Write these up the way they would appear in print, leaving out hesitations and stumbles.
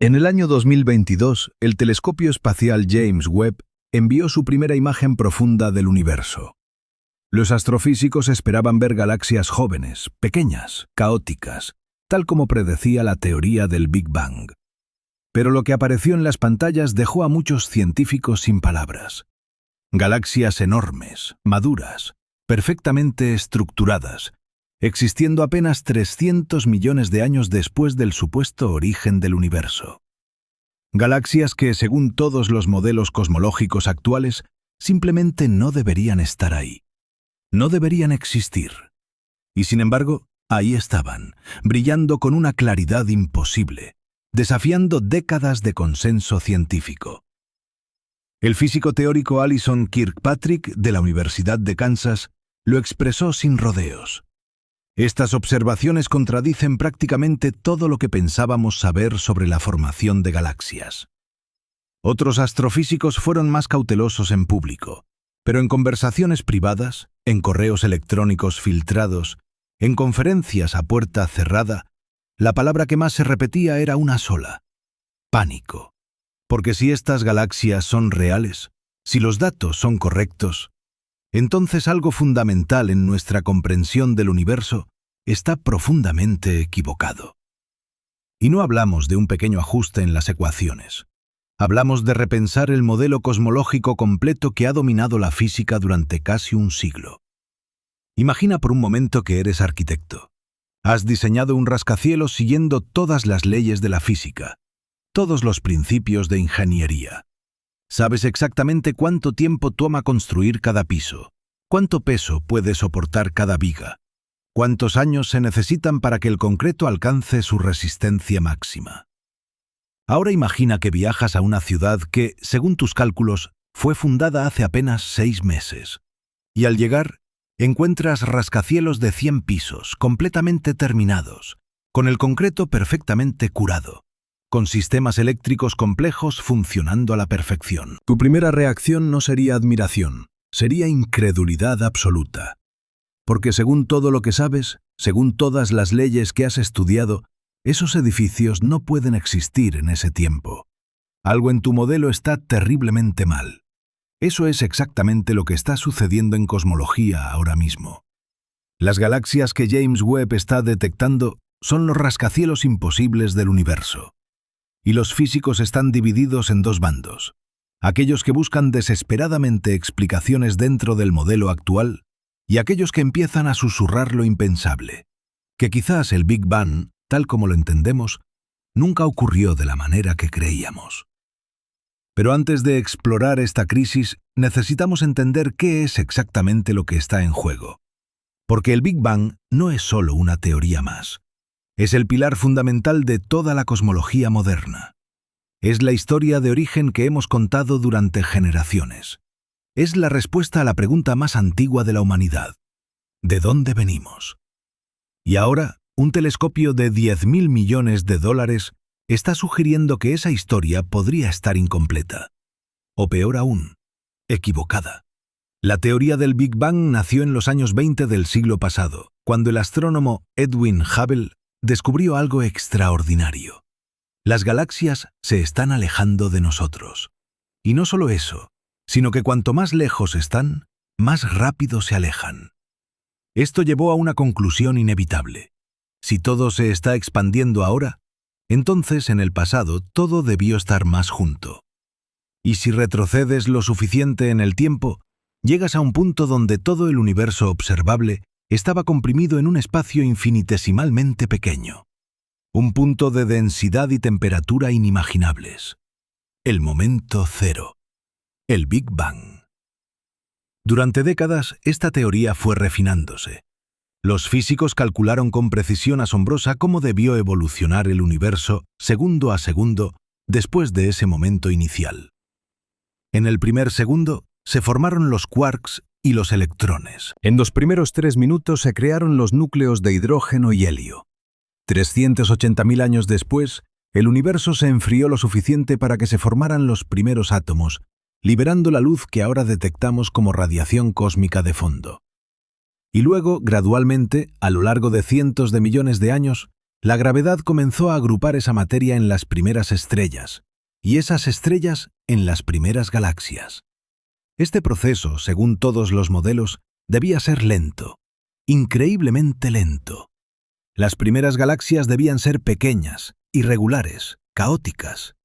En el año 2022, el telescopio espacial James Webb envió su primera imagen profunda del universo. Los astrofísicos esperaban ver galaxias jóvenes, pequeñas, caóticas, tal como predecía la teoría del Big Bang. Pero lo que apareció en las pantallas dejó a muchos científicos sin palabras. Galaxias enormes, maduras, perfectamente estructuradas, existiendo apenas 300 millones de años después del supuesto origen del universo. Galaxias que, según todos los modelos cosmológicos actuales, simplemente no deberían estar ahí. No deberían existir. Y sin embargo, ahí estaban, brillando con una claridad imposible, desafiando décadas de consenso científico. El físico teórico Alison Kirkpatrick, de la Universidad de Kansas, lo expresó sin rodeos. Estas observaciones contradicen prácticamente todo lo que pensábamos saber sobre la formación de galaxias. Otros astrofísicos fueron más cautelosos en público, pero en conversaciones privadas, en correos electrónicos filtrados, en conferencias a puerta cerrada, la palabra que más se repetía era una sola: pánico. Porque si estas galaxias son reales, si los datos son correctos, entonces algo fundamental en nuestra comprensión del universo está profundamente equivocado. Y no hablamos de un pequeño ajuste en las ecuaciones. Hablamos de repensar el modelo cosmológico completo que ha dominado la física durante casi un siglo. Imagina por un momento que eres arquitecto. Has diseñado un rascacielos siguiendo todas las leyes de la física, todos los principios de ingeniería. Sabes exactamente cuánto tiempo toma construir cada piso, cuánto peso puede soportar cada viga, cuántos años se necesitan para que el concreto alcance su resistencia máxima. Ahora imagina que viajas a una ciudad que, según tus cálculos, fue fundada hace apenas 6 meses. Y al llegar, encuentras rascacielos de 100 pisos, completamente terminados, con el concreto perfectamente curado, con sistemas eléctricos complejos funcionando a la perfección. Tu primera reacción no sería admiración, sería incredulidad absoluta. Porque según todo lo que sabes, según todas las leyes que has estudiado, esos edificios no pueden existir en ese tiempo. Algo en tu modelo está terriblemente mal. Eso es exactamente lo que está sucediendo en cosmología ahora mismo. Las galaxias que James Webb está detectando son los rascacielos imposibles del universo. Y los físicos están divididos en 2 bandos. Aquellos que buscan desesperadamente explicaciones dentro del modelo actual y aquellos que empiezan a susurrar lo impensable, que quizás el Big Bang, tal como lo entendemos, nunca ocurrió de la manera que creíamos. Pero antes de explorar esta crisis, necesitamos entender qué es exactamente lo que está en juego. Porque el Big Bang no es solo una teoría más. Es el pilar fundamental de toda la cosmología moderna. Es la historia de origen que hemos contado durante generaciones. Es la respuesta a la pregunta más antigua de la humanidad: ¿de dónde venimos? Y ahora, un telescopio de $10.000 millones está sugiriendo que esa historia podría estar incompleta. O peor aún, equivocada. La teoría del Big Bang nació en los años 20 del siglo pasado, cuando el astrónomo Edwin Hubble descubrió algo extraordinario. Las galaxias se están alejando de nosotros. Y no solo eso, sino que cuanto más lejos están, más rápido se alejan. Esto llevó a una conclusión inevitable. Si todo se está expandiendo ahora, entonces en el pasado todo debió estar más junto. Y si retrocedes lo suficiente en el tiempo, llegas a un punto donde todo el universo observable estaba comprimido en un espacio infinitesimalmente pequeño. Un punto de densidad y temperatura inimaginables. El momento cero. El Big Bang. Durante décadas, esta teoría fue refinándose. Los físicos calcularon con precisión asombrosa cómo debió evolucionar el universo segundo a segundo después de ese momento inicial. En el primer segundo se formaron los quarks y los electrones. En los primeros 3 minutos se crearon los núcleos de hidrógeno y helio. 380.000 años después, el universo se enfrió lo suficiente para que se formaran los primeros átomos, liberando la luz que ahora detectamos como radiación cósmica de fondo. Y luego, gradualmente, a lo largo de cientos de millones de años, La gravedad comenzó a agrupar esa materia en las primeras estrellas, y esas estrellas en las primeras galaxias. Este proceso, según todos los modelos, debía ser lento, increíblemente lento. Las primeras galaxias debían ser pequeñas, irregulares, caóticas.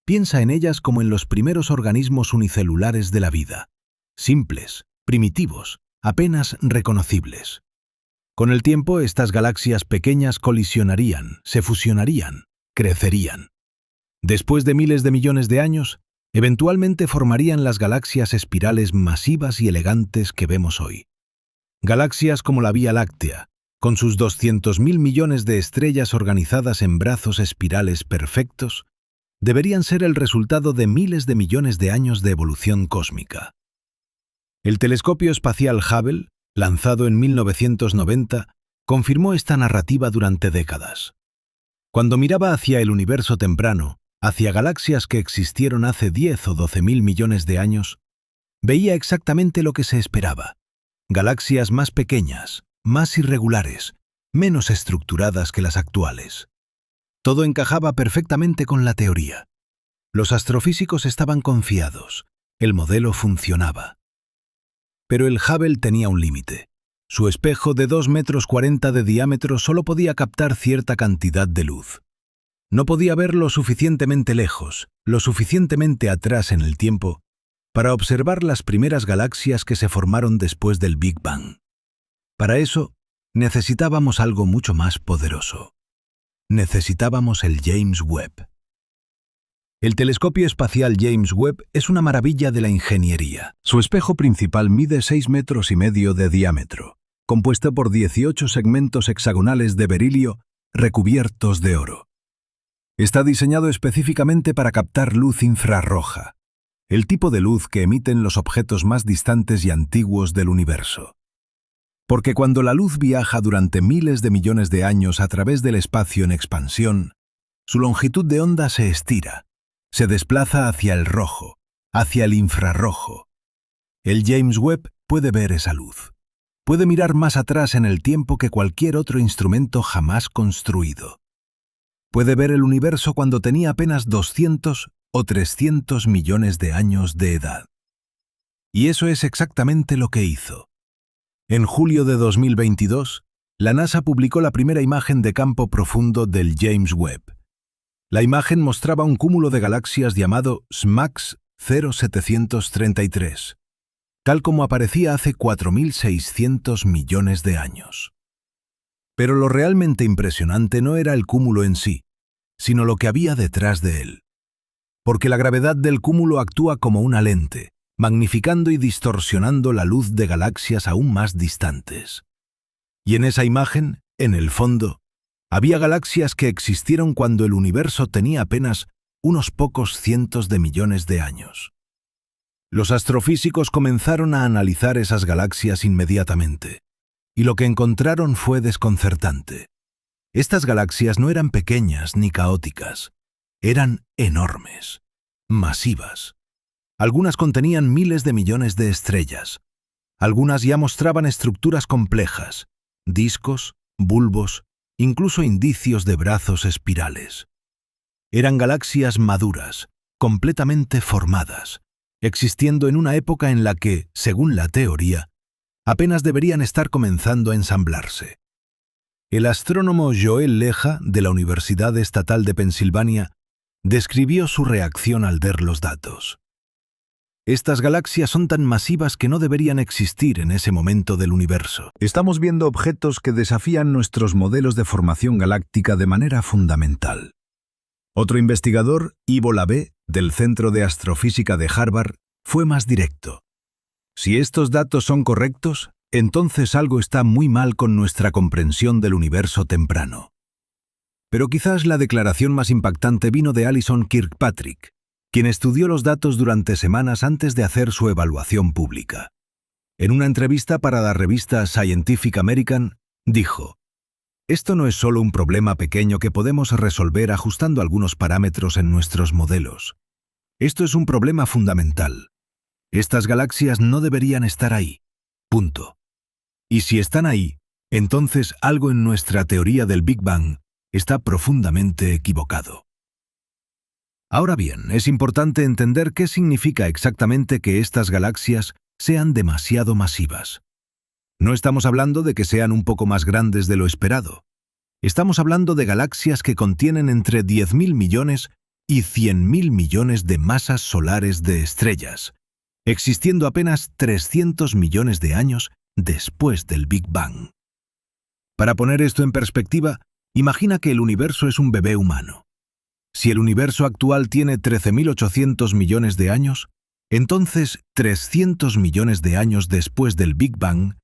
Piensa en ellas como en los primeros organismos unicelulares de la vida, simples, primitivos, apenas reconocibles. Con el tiempo, estas galaxias pequeñas colisionarían, se fusionarían, crecerían. Después de miles de millones de años, eventualmente formarían las galaxias espirales masivas y elegantes que vemos hoy. Galaxias como la Vía Láctea, con sus 200.000 millones de estrellas organizadas en brazos espirales perfectos, deberían ser el resultado de miles de millones de años de evolución cósmica. El telescopio espacial Hubble, lanzado en 1990, confirmó esta narrativa durante décadas. Cuando miraba hacia el universo temprano, hacia galaxias que existieron hace 10 o 12.000 millones de años, veía exactamente lo que se esperaba. Galaxias más pequeñas, más irregulares, menos estructuradas que las actuales. Todo encajaba perfectamente con la teoría. Los astrofísicos estaban confiados. El modelo funcionaba. Pero el Hubble tenía un límite. Su espejo de 2,40 metros de diámetro solo podía captar cierta cantidad de luz. No podía ver lo suficientemente lejos, lo suficientemente atrás en el tiempo, para observar las primeras galaxias que se formaron después del Big Bang. Para eso, necesitábamos algo mucho más poderoso. Necesitábamos el James Webb. El telescopio espacial James Webb es una maravilla de la ingeniería. Su espejo principal mide 6,5 metros de diámetro, compuesto por 18 segmentos hexagonales de berilio recubiertos de oro. Está diseñado específicamente para captar luz infrarroja, el tipo de luz que emiten los objetos más distantes y antiguos del universo. Porque cuando la luz viaja durante miles de millones de años a través del espacio en expansión, su longitud de onda se estira, se desplaza hacia el rojo, hacia el infrarrojo. El James Webb puede ver esa luz. Puede mirar más atrás en el tiempo que cualquier otro instrumento jamás construido. Puede ver el universo cuando tenía apenas 200 o 300 millones de años de edad. Y eso es exactamente lo que hizo. En julio de 2022, la NASA publicó la primera imagen de campo profundo del James Webb. La imagen mostraba un cúmulo de galaxias llamado SMACS 0733, tal como aparecía hace 4.600 millones de años. Pero lo realmente impresionante no era el cúmulo en sí, sino lo que había detrás de él. Porque la gravedad del cúmulo actúa como una lente, magnificando y distorsionando la luz de galaxias aún más distantes. Y en esa imagen, en el fondo, había galaxias que existieron cuando el universo tenía apenas unos pocos cientos de millones de años. Los astrofísicos comenzaron a analizar esas galaxias inmediatamente, y lo que encontraron fue desconcertante. Estas galaxias no eran pequeñas ni caóticas, eran enormes, masivas. Algunas contenían miles de millones de estrellas. Algunas ya mostraban estructuras complejas, discos, bulbos, incluso indicios de brazos espirales. Eran galaxias maduras, completamente formadas, existiendo en una época en la que, según la teoría, apenas deberían estar comenzando a ensamblarse. El astrónomo Joel Leja, de la Universidad Estatal de Pensilvania, describió su reacción al ver los datos. Estas galaxias son tan masivas que no deberían existir en ese momento del universo. Estamos viendo objetos que desafían nuestros modelos de formación galáctica de manera fundamental. Otro investigador, Ivo Labé, del Centro de Astrofísica de Harvard, fue más directo. Si estos datos son correctos, entonces algo está muy mal con nuestra comprensión del universo temprano. Pero quizás la declaración más impactante vino de Alison Kirkpatrick, quien estudió los datos durante semanas antes de hacer su evaluación pública. En una entrevista para la revista Scientific American, dijo: «Esto no es solo un problema pequeño que podemos resolver ajustando algunos parámetros en nuestros modelos. Esto es un problema fundamental. Estas galaxias no deberían estar ahí. Punto. Y si están ahí, entonces algo en nuestra teoría del Big Bang está profundamente equivocado. Ahora bien, es importante entender qué significa exactamente que estas galaxias sean demasiado masivas. No estamos hablando de que sean un poco más grandes de lo esperado. Estamos hablando de galaxias que contienen entre 10.000 millones y 100.000 millones de masas solares de estrellas, existiendo apenas 300 millones de años después del Big Bang. Para poner esto en perspectiva, imagina que el universo es un bebé humano. Si el universo actual tiene 13.800 millones de años, entonces 300 millones de años después del Big Bang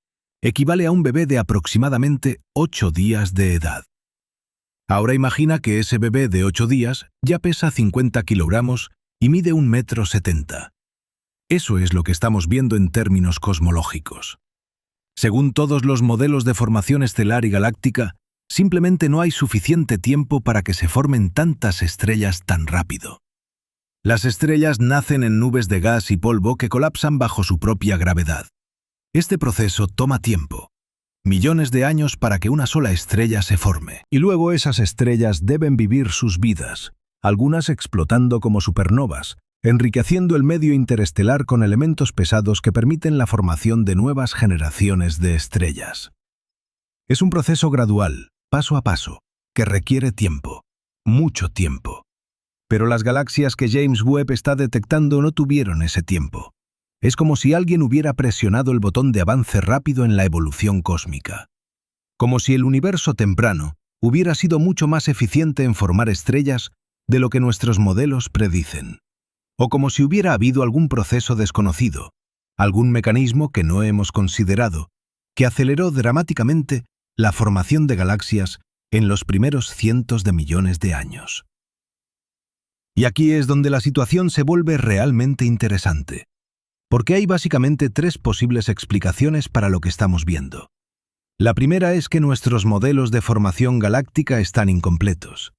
equivale a un bebé de aproximadamente 8 días de edad. Ahora imagina que ese bebé de 8 días ya pesa 50 kilogramos y mide 1,70 m. Eso es lo que estamos viendo en términos cosmológicos. Según todos los modelos de formación estelar y galáctica, simplemente no hay suficiente tiempo para que se formen tantas estrellas tan rápido. Las estrellas nacen en nubes de gas y polvo que colapsan bajo su propia gravedad. Este proceso toma tiempo, millones de años para que una sola estrella se forme. Y luego esas estrellas deben vivir sus vidas, algunas explotando como supernovas, enriqueciendo el medio interestelar con elementos pesados que permiten la formación de nuevas generaciones de estrellas. Es un proceso gradual, paso a paso, que requiere tiempo, mucho tiempo. Pero las galaxias que James Webb está detectando no tuvieron ese tiempo. Es como si alguien hubiera presionado el botón de avance rápido en la evolución cósmica. Como si el universo temprano hubiera sido mucho más eficiente en formar estrellas de lo que nuestros modelos predicen. O como si hubiera habido algún proceso desconocido, algún mecanismo que no hemos considerado, que aceleró dramáticamente la formación de galaxias en los primeros cientos de millones de años. Y aquí es donde la situación se vuelve realmente interesante, porque hay básicamente 3 posibles explicaciones para lo que estamos viendo. La primera es que nuestros modelos de formación galáctica están incompletos.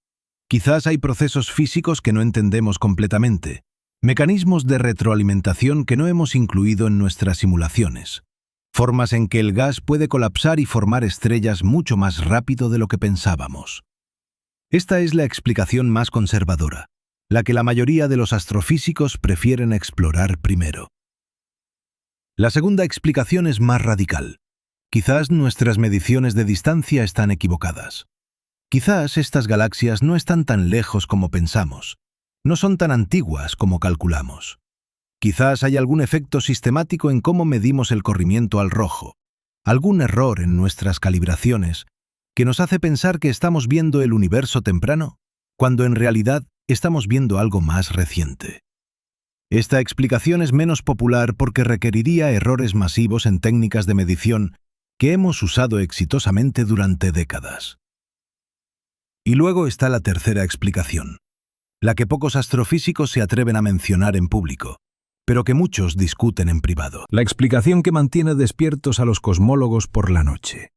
Quizás hay procesos físicos que no entendemos completamente, mecanismos de retroalimentación que no hemos incluido en nuestras simulaciones, formas en que el gas puede colapsar y formar estrellas mucho más rápido de lo que pensábamos. Esta es la explicación más conservadora, la que la mayoría de los astrofísicos prefieren explorar primero. La segunda explicación es más radical. Quizás nuestras mediciones de distancia están equivocadas. Quizás estas galaxias no están tan lejos como pensamos, no son tan antiguas como calculamos. Quizás hay algún efecto sistemático en cómo medimos el corrimiento al rojo, algún error en nuestras calibraciones, que nos hace pensar que estamos viendo el universo temprano, cuando en realidad estamos viendo algo más reciente. Esta explicación es menos popular porque requeriría errores masivos en técnicas de medición que hemos usado exitosamente durante décadas. Y luego está la tercera explicación, la que pocos astrofísicos se atreven a mencionar en público, pero que muchos discuten en privado. La explicación que mantiene despiertos a los cosmólogos por la noche.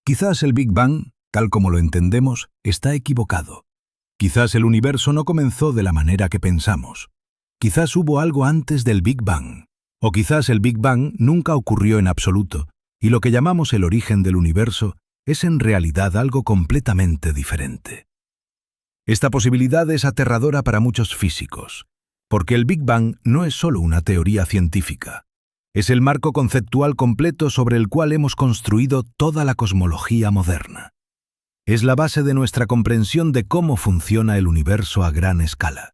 Quizás el Big Bang, tal como lo entendemos, está equivocado. Quizás el universo no comenzó de la manera que pensamos. Quizás hubo algo antes del Big Bang. O quizás el Big Bang nunca ocurrió en absoluto, y lo que llamamos el origen del universo es en realidad algo completamente diferente. Esta posibilidad es aterradora para muchos físicos, porque el Big Bang no es solo una teoría científica. Es el marco conceptual completo sobre el cual hemos construido toda la cosmología moderna. Es la base de nuestra comprensión de cómo funciona el universo a gran escala.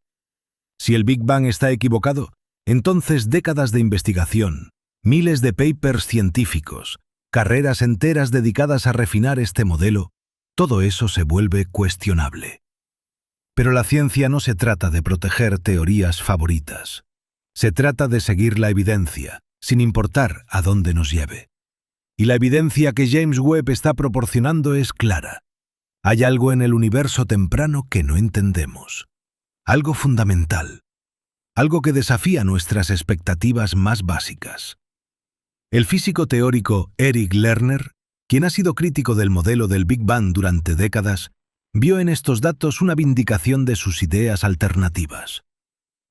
Si el Big Bang está equivocado, entonces décadas de investigación, miles de papers científicos, carreras enteras dedicadas a refinar este modelo, todo eso se vuelve cuestionable. Pero la ciencia no se trata de proteger teorías favoritas. Se trata de seguir la evidencia, sin importar a dónde nos lleve. Y la evidencia que James Webb está proporcionando es clara. Hay algo en el universo temprano que no entendemos. Algo fundamental. Algo que desafía nuestras expectativas más básicas. El físico teórico Eric Lerner, quien ha sido crítico del modelo del Big Bang durante décadas, vio en estos datos una vindicación de sus ideas alternativas.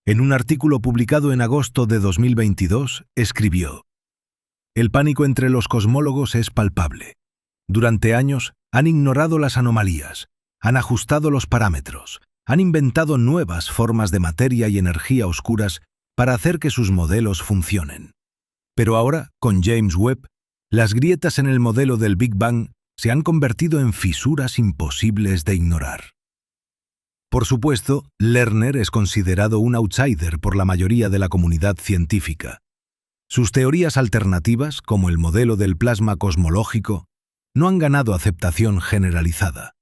En un artículo publicado en agosto de 2022, escribió: «El pánico entre los cosmólogos es palpable. Durante años han ignorado las anomalías, han ajustado los parámetros, han inventado nuevas formas de materia y energía oscuras para hacer que sus modelos funcionen. Pero ahora, con James Webb, las grietas en el modelo del Big Bang se han convertido en fisuras imposibles de ignorar. Por supuesto, Lerner es considerado un outsider por la mayoría de la comunidad científica. Sus teorías alternativas, como el modelo del plasma cosmológico, no han ganado aceptación generalizada.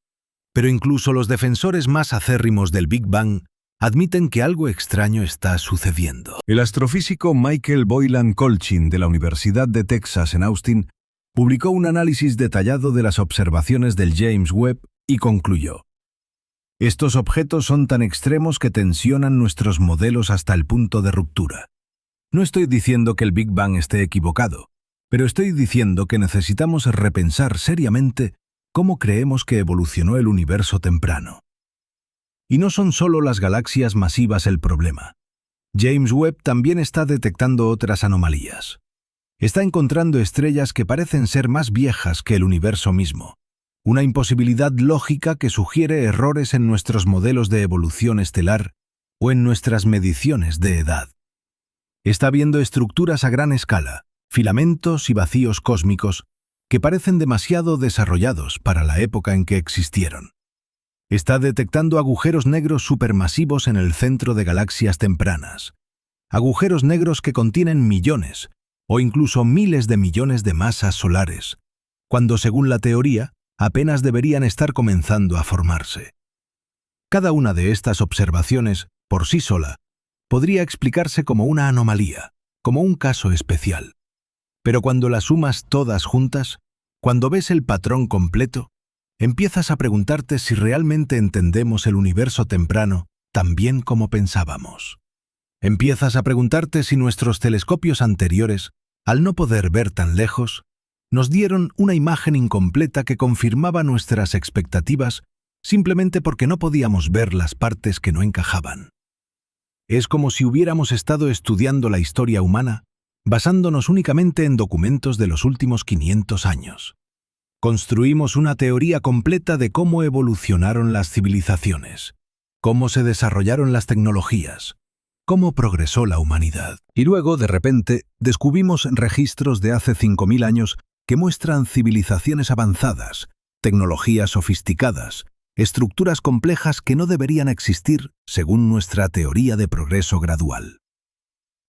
Pero incluso los defensores más acérrimos del Big Bang admiten que algo extraño está sucediendo. El astrofísico Michael Boylan Colchin de la Universidad de Texas en Austin publicó un análisis detallado de las observaciones del James Webb y concluyó: estos objetos son tan extremos que tensionan nuestros modelos hasta el punto de ruptura. No estoy diciendo que el Big Bang esté equivocado, pero estoy diciendo que necesitamos repensar seriamente cómo creemos que evolucionó el universo temprano. Y no son solo las galaxias masivas el problema. James Webb también está detectando otras anomalías. Está encontrando estrellas que parecen ser más viejas que el universo mismo, una imposibilidad lógica que sugiere errores en nuestros modelos de evolución estelar o en nuestras mediciones de edad. Está viendo estructuras a gran escala, filamentos y vacíos cósmicos que parecen demasiado desarrollados para la época en que existieron. Está detectando agujeros negros supermasivos en el centro de galaxias tempranas, agujeros negros que contienen millones o incluso miles de millones de masas solares, cuando según la teoría apenas deberían estar comenzando a formarse. Cada una de estas observaciones, por sí sola, podría explicarse como una anomalía, como un caso especial. Pero cuando las sumas todas juntas, cuando ves el patrón completo, empiezas a preguntarte si realmente entendemos el universo temprano tan bien como pensábamos. Empiezas a preguntarte si nuestros telescopios anteriores, al no poder ver tan lejos, nos dieron una imagen incompleta que confirmaba nuestras expectativas simplemente porque no podíamos ver las partes que no encajaban. Es como si hubiéramos estado estudiando la historia humana basándonos únicamente en documentos de los últimos 500 años. Construimos una teoría completa de cómo evolucionaron las civilizaciones, cómo se desarrollaron las tecnologías, cómo progresó la humanidad. Y luego, de repente, descubrimos registros de hace 5000 años que muestran civilizaciones avanzadas, tecnologías sofisticadas, estructuras complejas que no deberían existir según nuestra teoría de progreso gradual.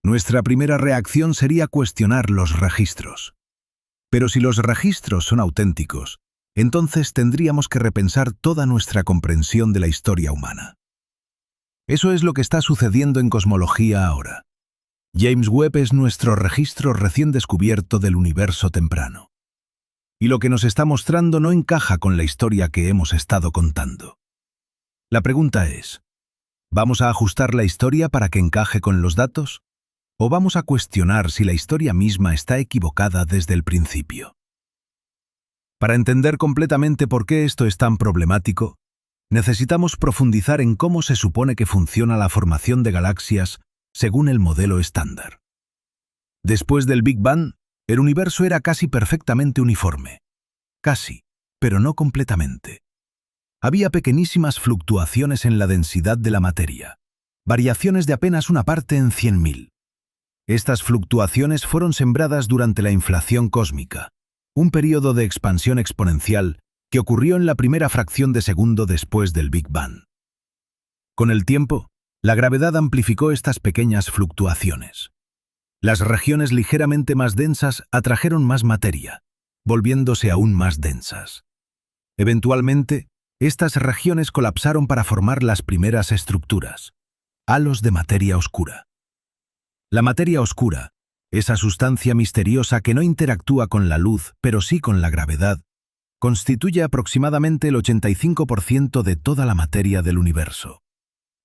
Nuestra primera reacción sería cuestionar los registros. Pero si los registros son auténticos, entonces tendríamos que repensar toda nuestra comprensión de la historia humana. Eso es lo que está sucediendo en cosmología ahora. James Webb es nuestro registro recién descubierto del universo temprano. Y lo que nos está mostrando no encaja con la historia que hemos estado contando. La pregunta es, ¿vamos a ajustar la historia para que encaje con los datos? ¿O vamos a cuestionar si la historia misma está equivocada desde el principio? Para entender completamente por qué esto es tan problemático, necesitamos profundizar en cómo se supone que funciona la formación de galaxias según el modelo estándar. Después del Big Bang, el universo era casi perfectamente uniforme. Casi, pero no completamente. Había pequeñísimas fluctuaciones en la densidad de la materia, variaciones de apenas una parte en 100.000. Estas fluctuaciones fueron sembradas durante la inflación cósmica, un periodo de expansión exponencial que ocurrió en la primera fracción de segundo después del Big Bang. Con el tiempo, la gravedad amplificó estas pequeñas fluctuaciones. Las regiones ligeramente más densas atrajeron más materia, volviéndose aún más densas. Eventualmente, estas regiones colapsaron para formar las primeras estructuras, halos de materia oscura. La materia oscura, esa sustancia misteriosa que no interactúa con la luz, pero sí con la gravedad, constituye aproximadamente el 85% de toda la materia del universo.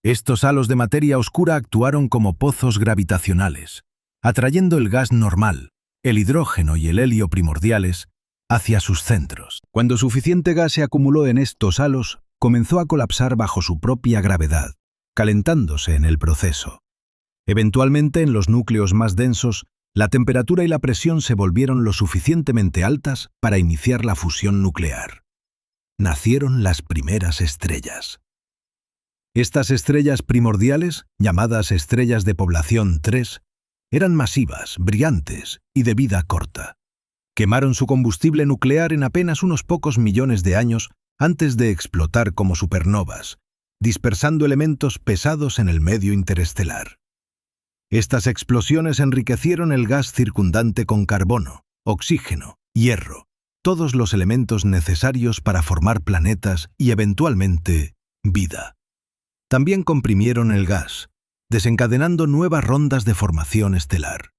Estos halos de materia oscura actuaron como pozos gravitacionales, atrayendo el gas normal, el hidrógeno y el helio primordiales, hacia sus centros. Cuando suficiente gas se acumuló en estos halos, comenzó a colapsar bajo su propia gravedad, calentándose en el proceso. Eventualmente, en los núcleos más densos, la temperatura y la presión se volvieron lo suficientemente altas para iniciar la fusión nuclear. nacieron las primeras estrellas. Estas estrellas primordiales, llamadas estrellas de población 3, eran masivas, brillantes y de vida corta. Quemaron su combustible nuclear en apenas unos pocos millones de años antes de explotar como supernovas, dispersando elementos pesados en el medio interestelar. Estas explosiones enriquecieron el gas circundante con carbono, oxígeno, hierro, todos los elementos necesarios para formar planetas y, eventualmente, vida. También comprimieron el gas, desencadenando nuevas rondas de formación estelar.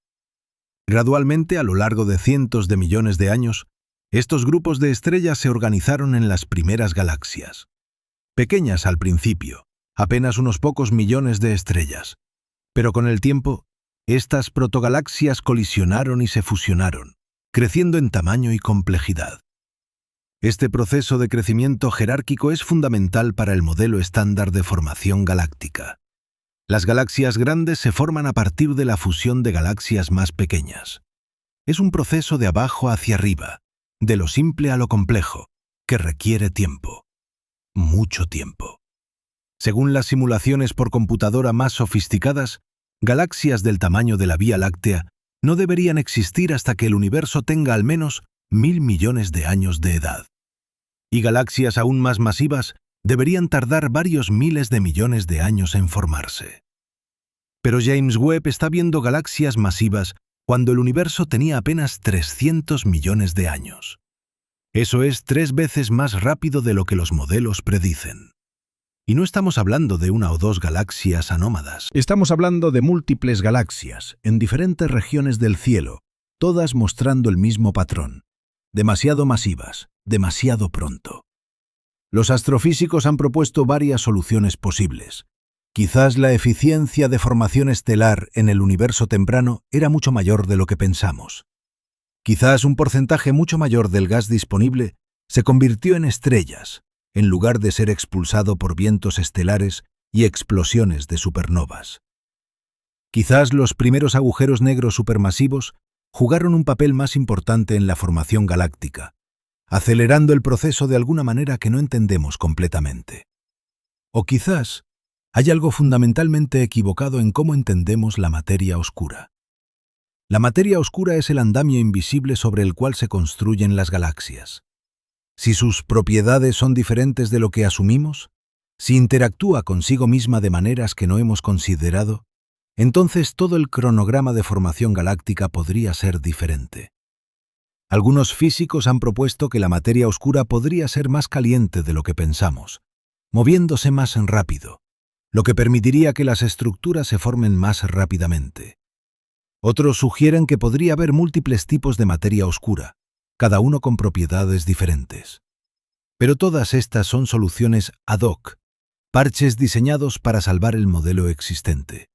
Gradualmente, a lo largo de cientos de millones de años, estos grupos de estrellas se organizaron en las primeras galaxias. Pequeñas al principio, apenas unos pocos millones de estrellas. Pero con el tiempo, estas protogalaxias colisionaron y se fusionaron, creciendo en tamaño y complejidad. Este proceso de crecimiento jerárquico es fundamental para el modelo estándar de formación galáctica. Las galaxias grandes se forman a partir de la fusión de galaxias más pequeñas. Es un proceso de abajo hacia arriba, de lo simple a lo complejo, que requiere tiempo. Mucho tiempo. Según las simulaciones por computadora más sofisticadas, galaxias del tamaño de la Vía Láctea no deberían existir hasta que el universo tenga al menos 1.000 millones de años de edad. Y galaxias aún más masivas deberían tardar varios miles de millones de años en formarse. Pero James Webb está viendo galaxias masivas cuando el universo tenía apenas 300 millones de años. Eso es 3 veces más rápido de lo que los modelos predicen. Y no estamos hablando de 1 o 2 galaxias anómadas. Estamos hablando de múltiples galaxias, en diferentes regiones del cielo, todas mostrando el mismo patrón. Demasiado masivas, demasiado pronto. Los astrofísicos han propuesto varias soluciones posibles. Quizás la eficiencia de formación estelar en el universo temprano era mucho mayor de lo que pensamos. Quizás un porcentaje mucho mayor del gas disponible se convirtió en estrellas, en lugar de ser expulsado por vientos estelares y explosiones de supernovas. Quizás los primeros agujeros negros supermasivos jugaron un papel más importante en la formación galáctica, acelerando el proceso de alguna manera que no entendemos completamente. O quizás hay algo fundamentalmente equivocado en cómo entendemos la materia oscura. La materia oscura es el andamio invisible sobre el cual se construyen las galaxias. Si sus propiedades son diferentes de lo que asumimos, si interactúa consigo misma de maneras que no hemos considerado, entonces todo el cronograma de formación galáctica podría ser diferente. Algunos físicos han propuesto que la materia oscura podría ser más caliente de lo que pensamos, moviéndose más rápido, lo que permitiría que las estructuras se formen más rápidamente. Otros sugieren que podría haber múltiples tipos de materia oscura, cada uno con propiedades diferentes. Pero todas estas son soluciones ad hoc, parches diseñados para salvar el modelo existente.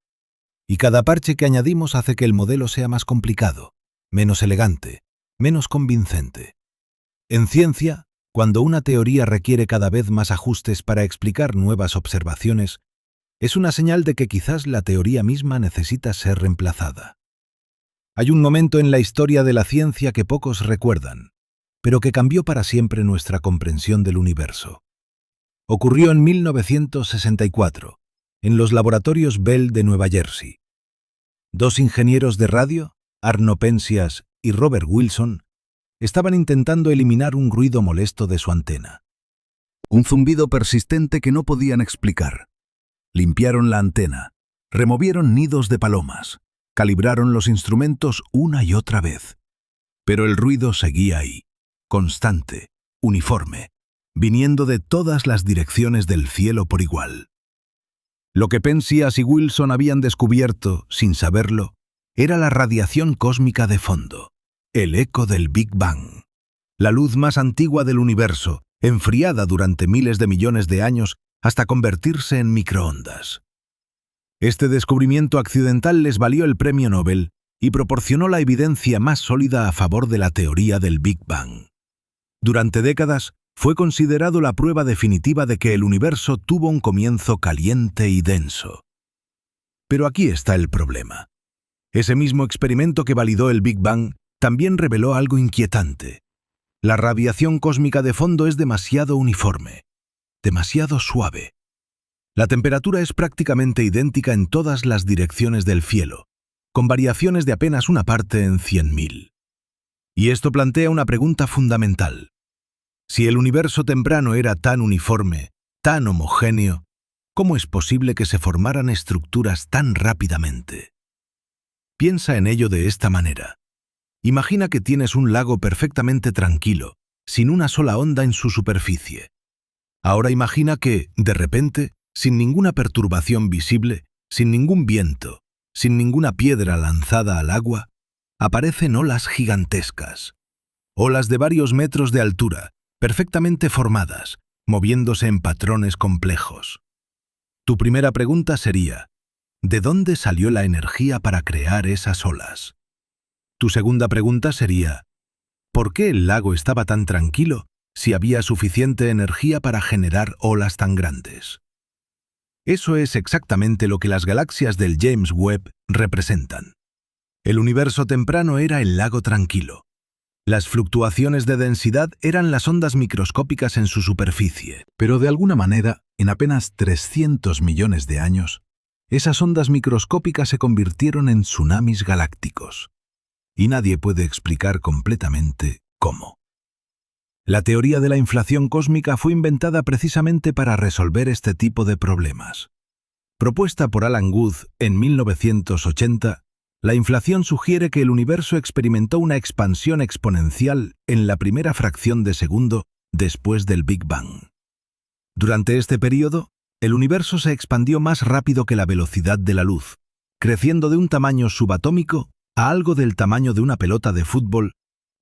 Y cada parche que añadimos hace que el modelo sea más complicado, menos elegante, menos convincente. En ciencia, cuando una teoría requiere cada vez más ajustes para explicar nuevas observaciones, es una señal de que quizás la teoría misma necesita ser reemplazada. Hay un momento en la historia de la ciencia que pocos recuerdan, pero que cambió para siempre nuestra comprensión del universo. Ocurrió en 1964, en los laboratorios Bell de Nueva Jersey. 2 ingenieros de radio, Arno Penzias y Robert Wilson, estaban intentando eliminar un ruido molesto de su antena. Un zumbido persistente que no podían explicar. Limpiaron la antena, removieron nidos de palomas, calibraron los instrumentos una y otra vez. Pero el ruido seguía ahí, constante, uniforme, viniendo de todas las direcciones del cielo por igual. Lo que Penzias y Wilson habían descubierto, sin saberlo, era la radiación cósmica de fondo, el eco del Big Bang, la luz más antigua del universo, enfriada durante miles de millones de años hasta convertirse en microondas. Este descubrimiento accidental les valió el premio Nobel y proporcionó la evidencia más sólida a favor de la teoría del Big Bang. Durante décadas, fue considerado la prueba definitiva de que el universo tuvo un comienzo caliente y denso. Pero aquí está el problema. Ese mismo experimento que validó el Big Bang también reveló algo inquietante. La radiación cósmica de fondo es demasiado uniforme, demasiado suave. La temperatura es prácticamente idéntica en todas las direcciones del cielo, con variaciones de apenas una parte en 100.000. Y esto plantea una pregunta fundamental. Si el universo temprano era tan uniforme, tan homogéneo, ¿cómo es posible que se formaran estructuras tan rápidamente? Piensa en ello de esta manera. Imagina que tienes un lago perfectamente tranquilo, sin una sola onda en su superficie. Ahora imagina que, de repente, sin ninguna perturbación visible, sin ningún viento, sin ninguna piedra lanzada al agua, aparecen olas gigantescas. Olas de varios metros de altura, perfectamente formadas, moviéndose en patrones complejos. Tu primera pregunta sería, ¿de dónde salió la energía para crear esas olas? Tu segunda pregunta sería, ¿por qué el lago estaba tan tranquilo si había suficiente energía para generar olas tan grandes? Eso es exactamente lo que las galaxias del James Webb representan. El universo temprano era el lago tranquilo. Las fluctuaciones de densidad eran las ondas microscópicas en su superficie. Pero de alguna manera, en apenas 300 millones de años, esas ondas microscópicas se convirtieron en tsunamis galácticos. Y nadie puede explicar completamente cómo. La teoría de la inflación cósmica fue inventada precisamente para resolver este tipo de problemas. Propuesta por Alan Guth en 1980, la inflación sugiere que el universo experimentó una expansión exponencial en la primera fracción de segundo después del Big Bang. Durante este periodo, el universo se expandió más rápido que la velocidad de la luz, creciendo de un tamaño subatómico a algo del tamaño de una pelota de fútbol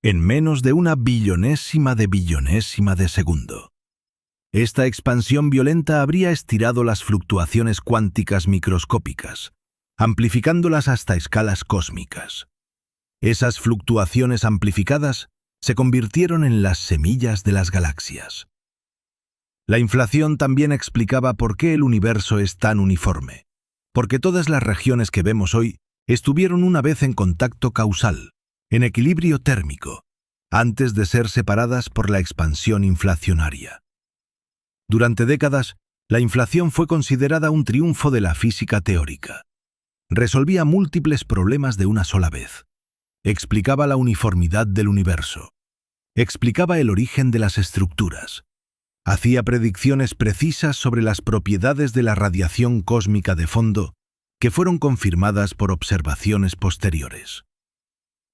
en menos de una billonésima de segundo. Esta expansión violenta habría estirado las fluctuaciones cuánticas microscópicas, amplificándolas hasta escalas cósmicas. Esas fluctuaciones amplificadas se convirtieron en las semillas de las galaxias. La inflación también explicaba por qué el universo es tan uniforme, porque todas las regiones que vemos hoy estuvieron una vez en contacto causal, en equilibrio térmico, antes de ser separadas por la expansión inflacionaria. Durante décadas, la inflación fue considerada un triunfo de la física teórica. Resolvía múltiples problemas de una sola vez. Explicaba la uniformidad del universo. Explicaba el origen de las estructuras. Hacía predicciones precisas sobre las propiedades de la radiación cósmica de fondo que fueron confirmadas por observaciones posteriores.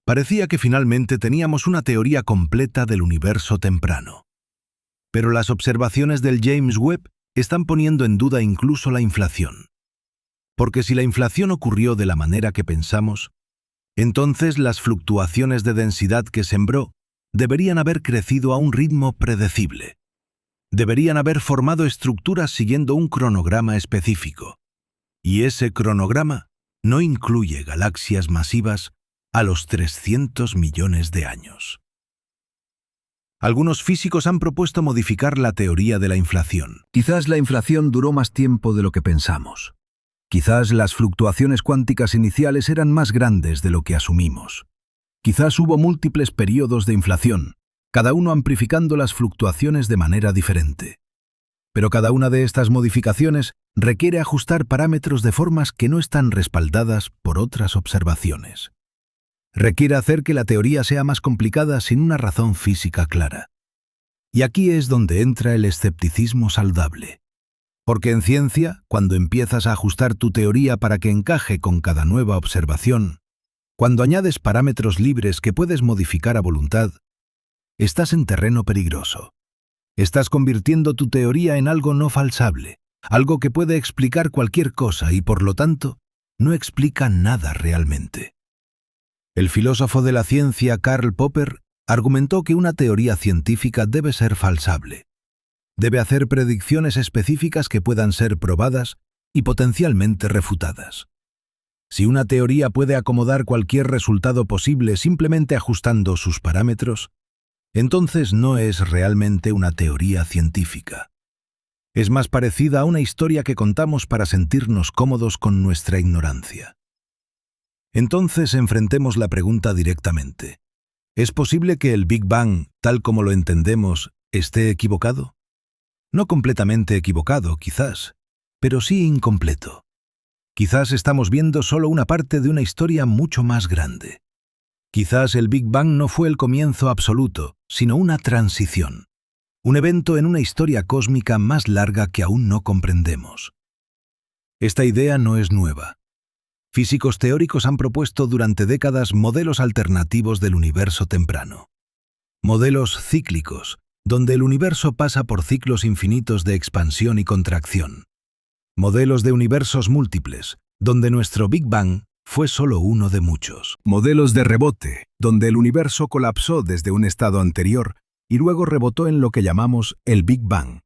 Parecía que finalmente teníamos una teoría completa del universo temprano. Pero las observaciones del James Webb están poniendo en duda incluso la inflación. Porque si la inflación ocurrió de la manera que pensamos, entonces las fluctuaciones de densidad que sembró deberían haber crecido a un ritmo predecible. Deberían haber formado estructuras siguiendo un cronograma específico. Y ese cronograma no incluye galaxias masivas a los 300 millones de años. Algunos físicos han propuesto modificar la teoría de la inflación. Quizás la inflación duró más tiempo de lo que pensamos. Quizás las fluctuaciones cuánticas iniciales eran más grandes de lo que asumimos. Quizás hubo múltiples periodos de inflación, cada uno amplificando las fluctuaciones de manera diferente. Pero cada una de estas modificaciones requiere ajustar parámetros de formas que no están respaldadas por otras observaciones. Requiere hacer que la teoría sea más complicada sin una razón física clara. Y aquí es donde entra el escepticismo saludable. Porque en ciencia, cuando empiezas a ajustar tu teoría para que encaje con cada nueva observación, cuando añades parámetros libres que puedes modificar a voluntad, estás en terreno peligroso. Estás convirtiendo tu teoría en algo no falsable, algo que puede explicar cualquier cosa y, por lo tanto, no explica nada realmente. El filósofo de la ciencia Karl Popper argumentó que una teoría científica debe ser falsable. Debe hacer predicciones específicas que puedan ser probadas y potencialmente refutadas. Si una teoría puede acomodar cualquier resultado posible simplemente ajustando sus parámetros, entonces no es realmente una teoría científica. Es más parecida a una historia que contamos para sentirnos cómodos con nuestra ignorancia. Entonces enfrentemos la pregunta directamente. ¿Es posible que el Big Bang, tal como lo entendemos, esté equivocado? No completamente equivocado, quizás, pero sí incompleto. Quizás estamos viendo solo una parte de una historia mucho más grande. Quizás el Big Bang no fue el comienzo absoluto, sino una transición. Un evento en una historia cósmica más larga que aún no comprendemos. Esta idea no es nueva. Físicos teóricos han propuesto durante décadas modelos alternativos del universo temprano. Modelos cíclicos, donde el universo pasa por ciclos infinitos de expansión y contracción. Modelos de universos múltiples, donde nuestro Big Bang fue solo uno de muchos. Modelos de rebote, donde el universo colapsó desde un estado anterior y luego rebotó en lo que llamamos el Big Bang.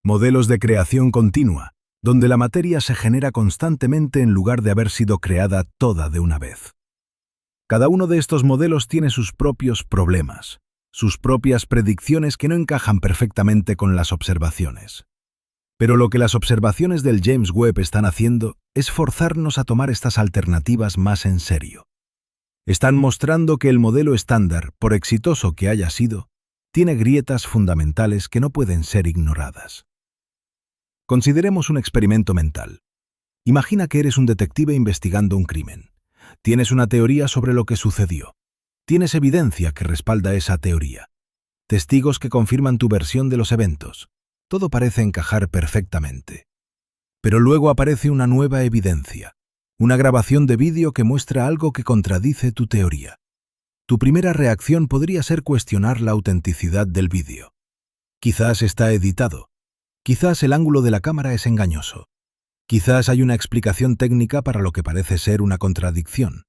Modelos de creación continua, donde la materia se genera constantemente en lugar de haber sido creada toda de una vez. Cada uno de estos modelos tiene sus propios problemas, sus propias predicciones que no encajan perfectamente con las observaciones. Pero lo que las observaciones del James Webb están haciendo es forzarnos a tomar estas alternativas más en serio. Están mostrando que el modelo estándar, por exitoso que haya sido, tiene grietas fundamentales que no pueden ser ignoradas. Consideremos un experimento mental. Imagina que eres un detective investigando un crimen. Tienes una teoría sobre lo que sucedió. Tienes evidencia que respalda esa teoría. Testigos que confirman tu versión de los eventos. Todo parece encajar perfectamente. Pero luego aparece una nueva evidencia, una grabación de vídeo que muestra algo que contradice tu teoría. Tu primera reacción podría ser cuestionar la autenticidad del vídeo. Quizás está editado. Quizás el ángulo de la cámara es engañoso. Quizás hay una explicación técnica para lo que parece ser una contradicción.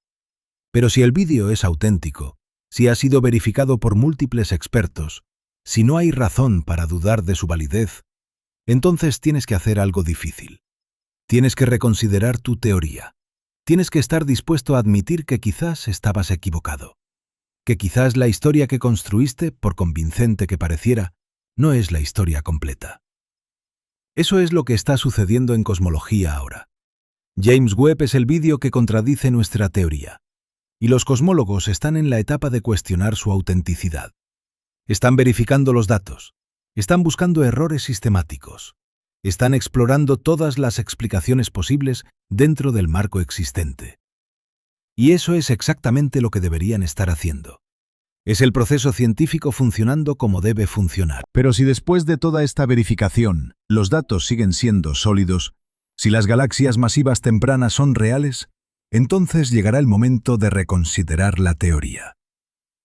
Pero si el vídeo es auténtico, si ha sido verificado por múltiples expertos, si no hay razón para dudar de su validez, entonces tienes que hacer algo difícil. Tienes que reconsiderar tu teoría. Tienes que estar dispuesto a admitir que quizás estabas equivocado. Que quizás la historia que construiste, por convincente que pareciera, no es la historia completa. Eso es lo que está sucediendo en cosmología ahora. James Webb es el vídeo que contradice nuestra teoría. Y los cosmólogos están en la etapa de cuestionar su autenticidad. Están verificando los datos. Están buscando errores sistemáticos. Están explorando todas las explicaciones posibles dentro del marco existente. Y eso es exactamente lo que deberían estar haciendo. Es el proceso científico funcionando como debe funcionar. Pero si después de toda esta verificación, los datos siguen siendo sólidos, si las galaxias masivas tempranas son reales, entonces llegará el momento de reconsiderar la teoría.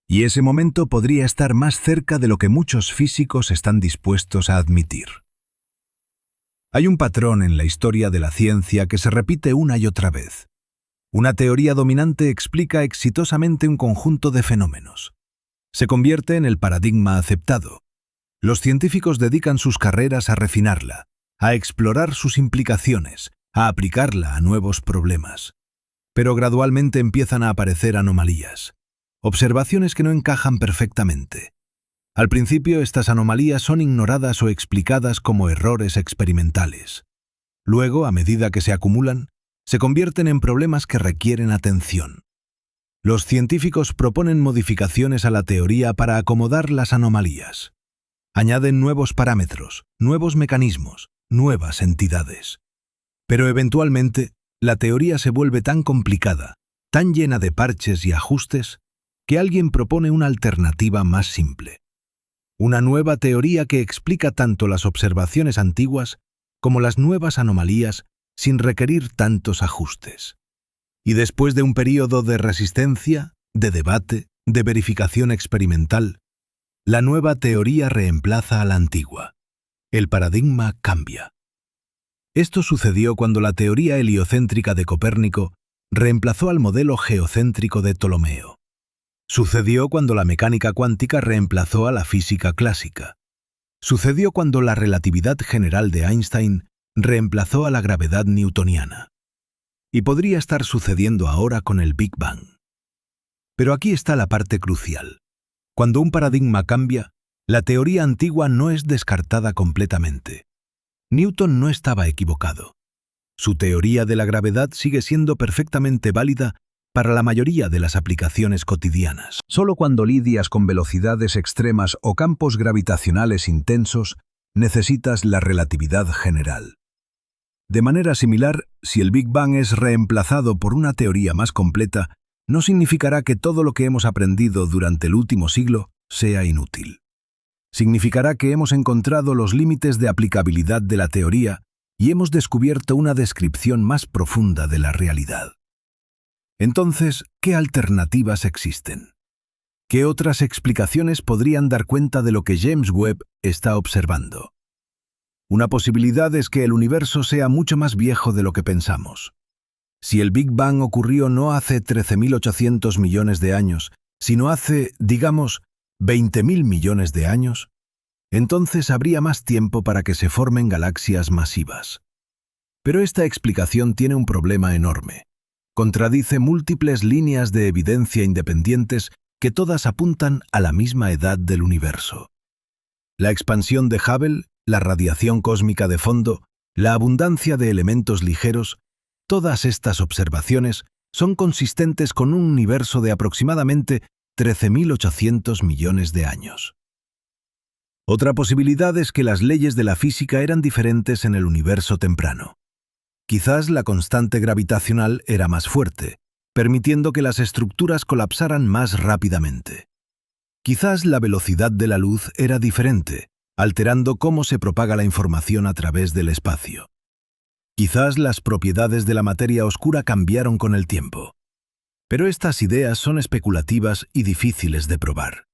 Y ese momento podría estar más cerca de lo que muchos físicos están dispuestos a admitir. Hay un patrón en la historia de la ciencia que se repite una y otra vez. Una teoría dominante explica exitosamente un conjunto de fenómenos. Se convierte en el paradigma aceptado. Los científicos dedican sus carreras a refinarla, a explorar sus implicaciones, a aplicarla a nuevos problemas. Pero gradualmente empiezan a aparecer anomalías. Observaciones que no encajan perfectamente. Al principio, estas anomalías son ignoradas o explicadas como errores experimentales. Luego, a medida que se acumulan, se convierten en problemas que requieren atención. Los científicos proponen modificaciones a la teoría para acomodar las anomalías. Añaden nuevos parámetros, nuevos mecanismos, nuevas entidades. Pero eventualmente, la teoría se vuelve tan complicada, tan llena de parches y ajustes, que alguien propone una alternativa más simple. Una nueva teoría que explica tanto las observaciones antiguas como las nuevas anomalías sin requerir tantos ajustes. Y después de un período de resistencia, de debate, de verificación experimental, la nueva teoría reemplaza a la antigua. El paradigma cambia. Esto sucedió cuando la teoría heliocéntrica de Copérnico reemplazó al modelo geocéntrico de Ptolomeo. Sucedió cuando la mecánica cuántica reemplazó a la física clásica. Sucedió cuando la relatividad general de Einstein reemplazó a la gravedad newtoniana. Y podría estar sucediendo ahora con el Big Bang. Pero aquí está la parte crucial. Cuando un paradigma cambia, la teoría antigua no es descartada completamente. Newton no estaba equivocado. Su teoría de la gravedad sigue siendo perfectamente válida para la mayoría de las aplicaciones cotidianas. Solo cuando lidias con velocidades extremas o campos gravitacionales intensos, necesitas la relatividad general. De manera similar, si el Big Bang es reemplazado por una teoría más completa, no significará que todo lo que hemos aprendido durante el último siglo sea inútil. Significará que hemos encontrado los límites de aplicabilidad de la teoría y hemos descubierto una descripción más profunda de la realidad. Entonces, ¿qué alternativas existen? ¿Qué otras explicaciones podrían dar cuenta de lo que James Webb está observando? Una posibilidad es que el universo sea mucho más viejo de lo que pensamos. Si el Big Bang ocurrió no hace 13.800 millones de años, sino hace, digamos, 20.000 millones de años, entonces habría más tiempo para que se formen galaxias masivas. Pero esta explicación tiene un problema enorme. Contradice múltiples líneas de evidencia independientes que todas apuntan a la misma edad del universo. La expansión de Hubble, la radiación cósmica de fondo, la abundancia de elementos ligeros, todas estas observaciones son consistentes con un universo de aproximadamente 13.800 millones de años. Otra posibilidad es que las leyes de la física eran diferentes en el universo temprano. Quizás la constante gravitacional era más fuerte, permitiendo que las estructuras colapsaran más rápidamente. Quizás la velocidad de la luz era diferente, alterando cómo se propaga la información a través del espacio. Quizás las propiedades de la materia oscura cambiaron con el tiempo. Pero estas ideas son especulativas y difíciles de probar.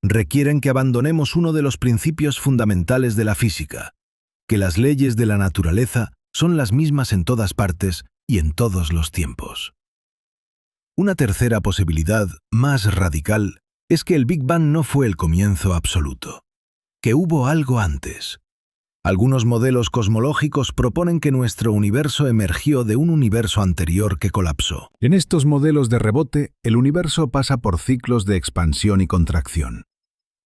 Requieren que abandonemos uno de los principios fundamentales de la física, que las leyes de la naturaleza son las mismas en todas partes y en todos los tiempos. Una tercera posibilidad, más radical, es que el Big Bang no fue el comienzo absoluto, que hubo algo antes. Algunos modelos cosmológicos proponen que nuestro universo emergió de un universo anterior que colapsó. En estos modelos de rebote, el universo pasa por ciclos de expansión y contracción.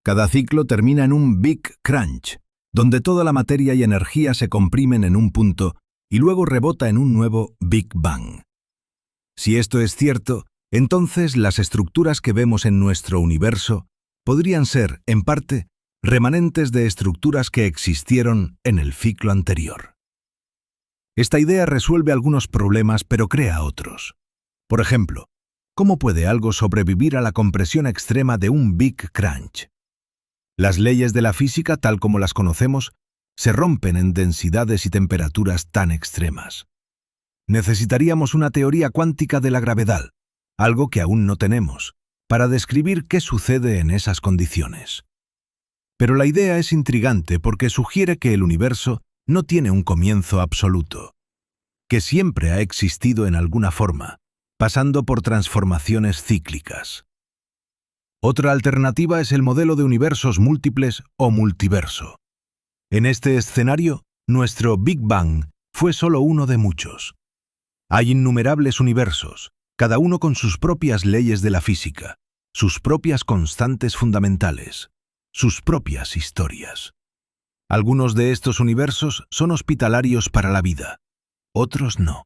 Cada ciclo termina en un Big Crunch, donde toda la materia y energía se comprimen en un punto y luego rebota en un nuevo Big Bang. Si esto es cierto, entonces las estructuras que vemos en nuestro universo podrían ser, en parte, remanentes de estructuras que existieron en el ciclo anterior. Esta idea resuelve algunos problemas pero crea otros. Por ejemplo, ¿cómo puede algo sobrevivir a la compresión extrema de un Big Crunch? Las leyes de la física, tal como las conocemos, se rompen en densidades y temperaturas tan extremas. Necesitaríamos una teoría cuántica de la gravedad, algo que aún no tenemos, para describir qué sucede en esas condiciones. Pero la idea es intrigante porque sugiere que el universo no tiene un comienzo absoluto, que siempre ha existido en alguna forma, pasando por transformaciones cíclicas. Otra alternativa es el modelo de universos múltiples o multiverso. En este escenario, nuestro Big Bang fue solo uno de muchos. Hay innumerables universos, cada uno con sus propias leyes de la física, sus propias constantes fundamentales, sus propias historias. Algunos de estos universos son hospitalarios para la vida, otros no.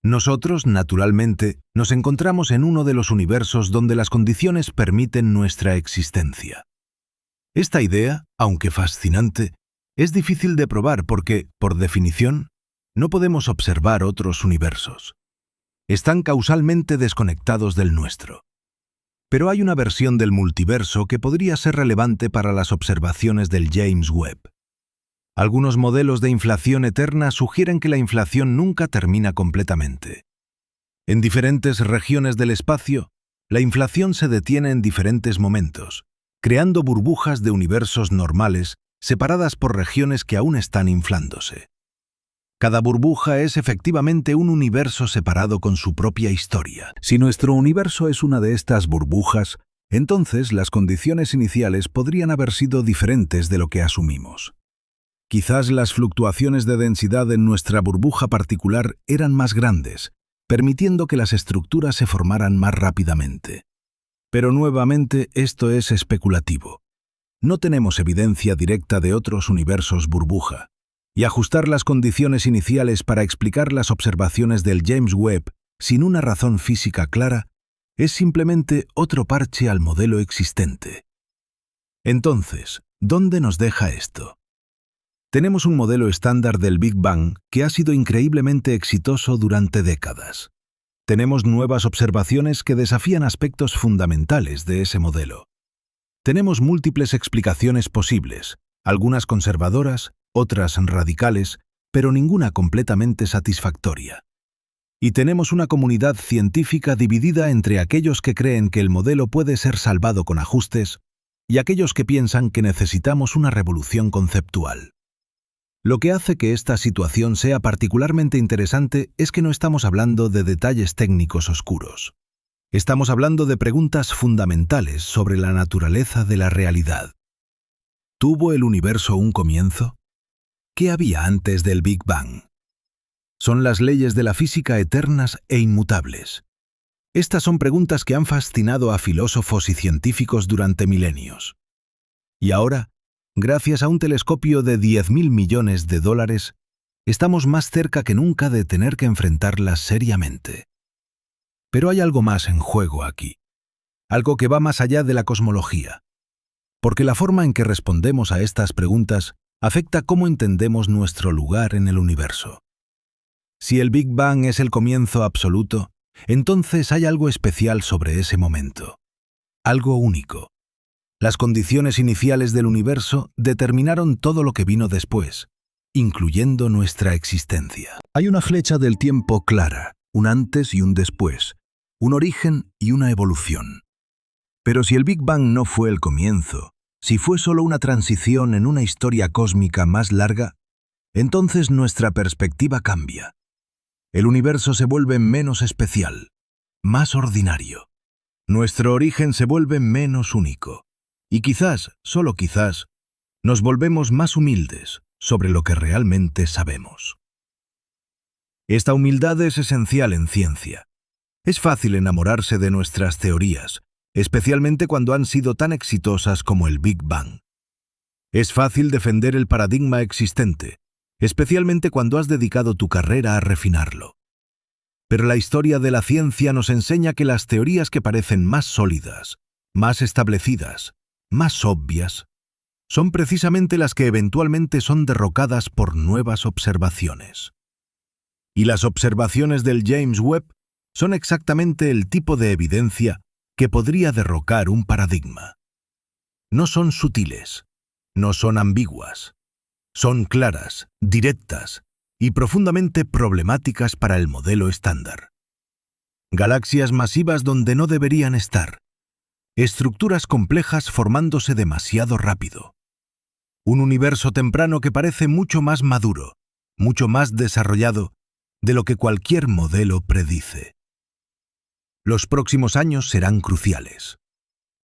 Nosotros, naturalmente, nos encontramos en uno de los universos donde las condiciones permiten nuestra existencia. Esta idea, aunque fascinante, es difícil de probar porque, por definición, no podemos observar otros universos. Están causalmente desconectados del nuestro. Pero hay una versión del multiverso que podría ser relevante para las observaciones del James Webb. Algunos modelos de inflación eterna sugieren que la inflación nunca termina completamente. En diferentes regiones del espacio, la inflación se detiene en diferentes momentos, creando burbujas de universos normales separadas por regiones que aún están inflándose. Cada burbuja es efectivamente un universo separado con su propia historia. Si nuestro universo es una de estas burbujas, entonces las condiciones iniciales podrían haber sido diferentes de lo que asumimos. Quizás las fluctuaciones de densidad en nuestra burbuja particular eran más grandes, permitiendo que las estructuras se formaran más rápidamente. Pero nuevamente esto es especulativo. No tenemos evidencia directa de otros universos burbuja, y ajustar las condiciones iniciales para explicar las observaciones del James Webb sin una razón física clara, es simplemente otro parche al modelo existente. Entonces, ¿dónde nos deja esto? Tenemos un modelo estándar del Big Bang que ha sido increíblemente exitoso durante décadas. Tenemos nuevas observaciones que desafían aspectos fundamentales de ese modelo. Tenemos múltiples explicaciones posibles, algunas conservadoras, otras radicales, pero ninguna completamente satisfactoria. Y tenemos una comunidad científica dividida entre aquellos que creen que el modelo puede ser salvado con ajustes y aquellos que piensan que necesitamos una revolución conceptual. Lo que hace que esta situación sea particularmente interesante es que no estamos hablando de detalles técnicos oscuros. Estamos hablando de preguntas fundamentales sobre la naturaleza de la realidad. ¿Tuvo el universo un comienzo? ¿Qué había antes del Big Bang? ¿Son las leyes de la física eternas e inmutables? Estas son preguntas que han fascinado a filósofos y científicos durante milenios. Y ahora, gracias a un telescopio de 10.000 millones de dólares, estamos más cerca que nunca de tener que enfrentarlas seriamente. Pero hay algo más en juego aquí. Algo que va más allá de la cosmología. Porque la forma en que respondemos a estas preguntas afecta cómo entendemos nuestro lugar en el universo. Si el Big Bang es el comienzo absoluto, entonces hay algo especial sobre ese momento. Algo único. Las condiciones iniciales del universo determinaron todo lo que vino después, incluyendo nuestra existencia. Hay una flecha del tiempo clara, un antes y un después, un origen y una evolución. Pero si el Big Bang no fue el comienzo, si fue solo una transición en una historia cósmica más larga, entonces nuestra perspectiva cambia. El universo se vuelve menos especial, más ordinario. Nuestro origen se vuelve menos único. Y quizás, solo quizás, nos volvemos más humildes sobre lo que realmente sabemos. Esta humildad es esencial en ciencia. Es fácil enamorarse de nuestras teorías, especialmente cuando han sido tan exitosas como el Big Bang. Es fácil defender el paradigma existente, especialmente cuando has dedicado tu carrera a refinarlo. Pero la historia de la ciencia nos enseña que las teorías que parecen más sólidas, más establecidas, más obvias, son precisamente las que eventualmente son derrocadas por nuevas observaciones. Y las observaciones del James Webb son exactamente el tipo de evidencia que podría derrocar un paradigma. No son sutiles, no son ambiguas, son claras, directas y profundamente problemáticas para el modelo estándar. Galaxias masivas donde no deberían estar. Estructuras complejas formándose demasiado rápido. Un universo temprano que parece mucho más maduro, mucho más desarrollado de lo que cualquier modelo predice. Los próximos años serán cruciales.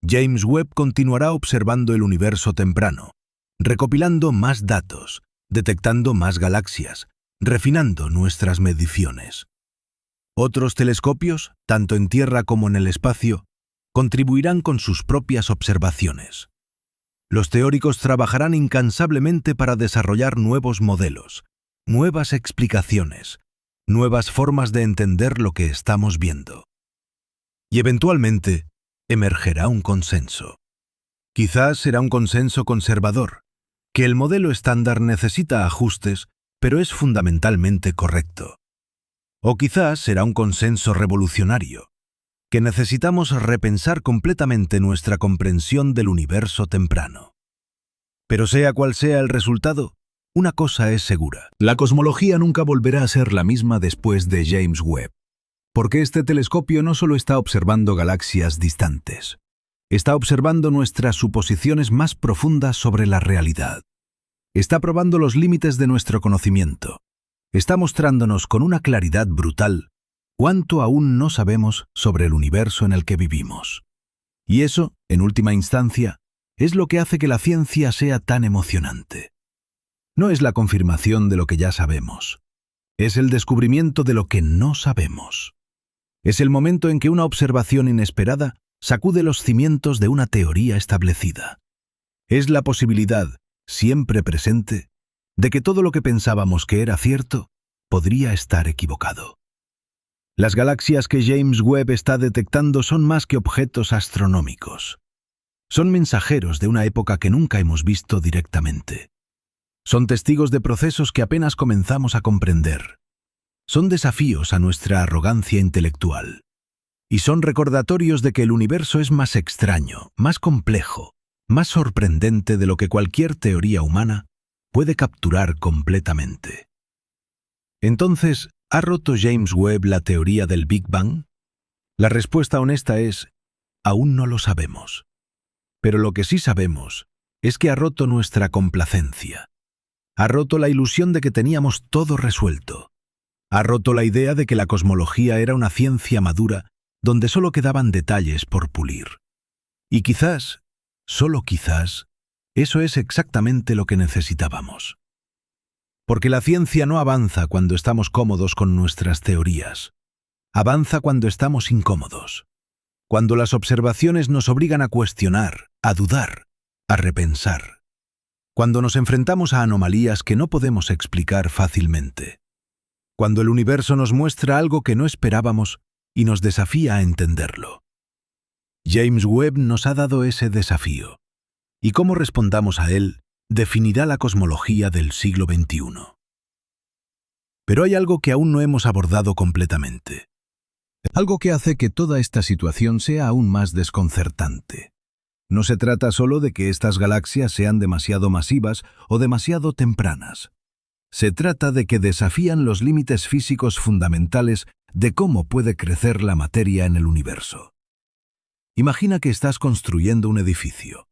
James Webb continuará observando el universo temprano, recopilando más datos, detectando más galaxias, refinando nuestras mediciones. Otros telescopios, tanto en Tierra como en el espacio, contribuirán con sus propias observaciones. Los teóricos trabajarán incansablemente para desarrollar nuevos modelos, nuevas explicaciones, nuevas formas de entender lo que estamos viendo. Y eventualmente, emergerá un consenso. Quizás será un consenso conservador, que el modelo estándar necesita ajustes, pero es fundamentalmente correcto. O quizás será un consenso revolucionario, que necesitamos repensar completamente nuestra comprensión del universo temprano. Pero sea cual sea el resultado, una cosa es segura. La cosmología nunca volverá a ser la misma después de James Webb, porque este telescopio no solo está observando galaxias distantes, está observando nuestras suposiciones más profundas sobre la realidad. Está probando los límites de nuestro conocimiento. Está mostrándonos con una claridad brutal cuánto aún no sabemos sobre el universo en el que vivimos. Y eso, en última instancia, es lo que hace que la ciencia sea tan emocionante. No es la confirmación de lo que ya sabemos. Es el descubrimiento de lo que no sabemos. Es el momento en que una observación inesperada sacude los cimientos de una teoría establecida. Es la posibilidad, siempre presente, de que todo lo que pensábamos que era cierto podría estar equivocado. Las galaxias que James Webb está detectando son más que objetos astronómicos. Son mensajeros de una época que nunca hemos visto directamente. Son testigos de procesos que apenas comenzamos a comprender. Son desafíos a nuestra arrogancia intelectual. Y son recordatorios de que el universo es más extraño, más complejo, más sorprendente de lo que cualquier teoría humana puede capturar completamente. Entonces, ¿ha roto James Webb la teoría del Big Bang? La respuesta honesta es, aún no lo sabemos. Pero lo que sí sabemos es que ha roto nuestra complacencia. Ha roto la ilusión de que teníamos todo resuelto. Ha roto la idea de que la cosmología era una ciencia madura donde solo quedaban detalles por pulir. Y quizás, solo quizás, eso es exactamente lo que necesitábamos. Porque la ciencia no avanza cuando estamos cómodos con nuestras teorías. Avanza cuando estamos incómodos. Cuando las observaciones nos obligan a cuestionar, a dudar, a repensar. Cuando nos enfrentamos a anomalías que no podemos explicar fácilmente. Cuando el universo nos muestra algo que no esperábamos y nos desafía a entenderlo. James Webb nos ha dado ese desafío. Y cómo respondamos a él definirá la cosmología del siglo XXI. Pero hay algo que aún no hemos abordado completamente. Algo que hace que toda esta situación sea aún más desconcertante. No se trata solo de que estas galaxias sean demasiado masivas o demasiado tempranas. Se trata de que desafían los límites físicos fundamentales de cómo puede crecer la materia en el universo. Imagina que estás construyendo un edificio.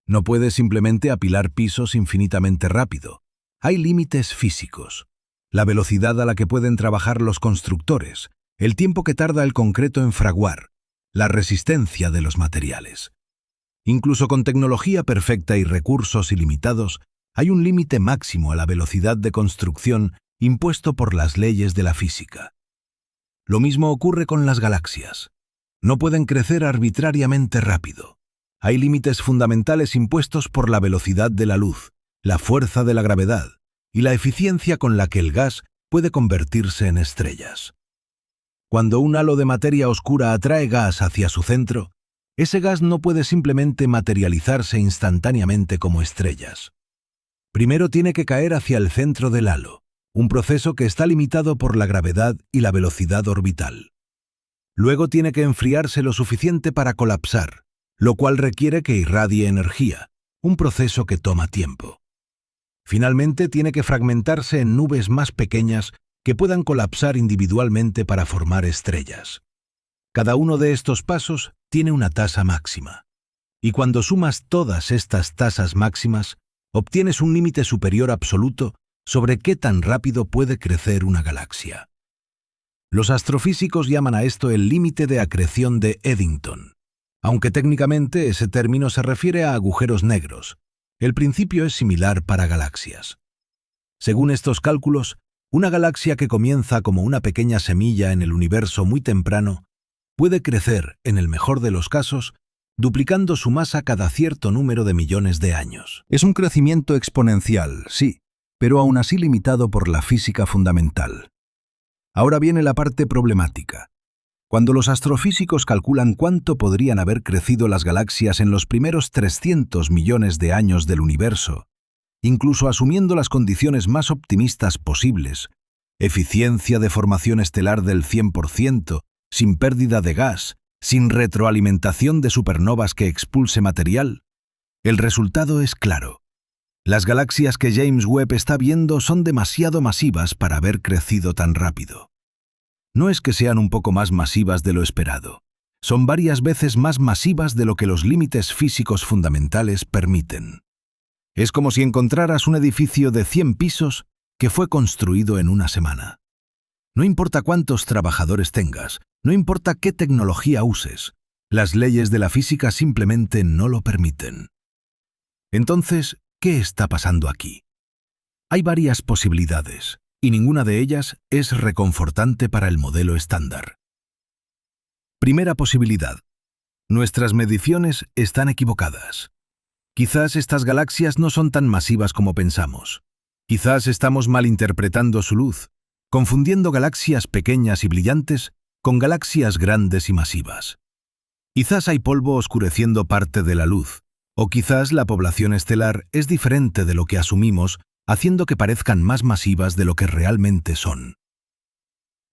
No puedes simplemente apilar pisos infinitamente rápido. Hay límites físicos. La velocidad a la que pueden trabajar los constructores, el tiempo que tarda el concreto en fraguar, la resistencia de los materiales. Incluso con tecnología perfecta y recursos ilimitados, hay un límite máximo a la velocidad de construcción impuesto por las leyes de la física. Lo mismo ocurre con las galaxias. No pueden crecer arbitrariamente rápido. Hay límites fundamentales impuestos por la velocidad de la luz, la fuerza de la gravedad y la eficiencia con la que el gas puede convertirse en estrellas. Cuando un halo de materia oscura atrae gas hacia su centro, ese gas no puede simplemente materializarse instantáneamente como estrellas. Primero tiene que caer hacia el centro del halo, un proceso que está limitado por la gravedad y la velocidad orbital. Luego tiene que enfriarse lo suficiente para colapsar, lo cual requiere que irradie energía, un proceso que toma tiempo. Finalmente tiene que fragmentarse en nubes más pequeñas que puedan colapsar individualmente para formar estrellas. Cada uno de estos pasos tiene una tasa máxima. Y cuando sumas todas estas tasas máximas, obtienes un límite superior absoluto sobre qué tan rápido puede crecer una galaxia. Los astrofísicos llaman a esto el límite de acreción de Eddington. Aunque técnicamente ese término se refiere a agujeros negros, el principio es similar para galaxias. Según estos cálculos, una galaxia que comienza como una pequeña semilla en el universo muy temprano puede crecer, en el mejor de los casos, duplicando su masa cada cierto número de millones de años. Es un crecimiento exponencial, sí, pero aún así limitado por la física fundamental. Ahora viene la parte problemática. Cuando los astrofísicos calculan cuánto podrían haber crecido las galaxias en los primeros 300 millones de años del universo, incluso asumiendo las condiciones más optimistas posibles, eficiencia de formación estelar del 100%, sin pérdida de gas, sin retroalimentación de supernovas que expulse material, el resultado es claro. Las galaxias que James Webb está viendo son demasiado masivas para haber crecido tan rápido. No es que sean un poco más masivas de lo esperado, son varias veces más masivas de lo que los límites físicos fundamentales permiten. Es como si encontraras un edificio de 100 pisos que fue construido en una semana. No importa cuántos trabajadores tengas, no importa qué tecnología uses, las leyes de la física simplemente no lo permiten. Entonces, ¿qué está pasando aquí? Hay varias posibilidades, y ninguna de ellas es reconfortante para el modelo estándar. Primera posibilidad. Nuestras mediciones están equivocadas. Quizás estas galaxias no son tan masivas como pensamos. Quizás estamos malinterpretando su luz, confundiendo galaxias pequeñas y brillantes con galaxias grandes y masivas. Quizás hay polvo oscureciendo parte de la luz, o quizás la población estelar es diferente de lo que asumimos, haciendo que parezcan más masivas de lo que realmente son.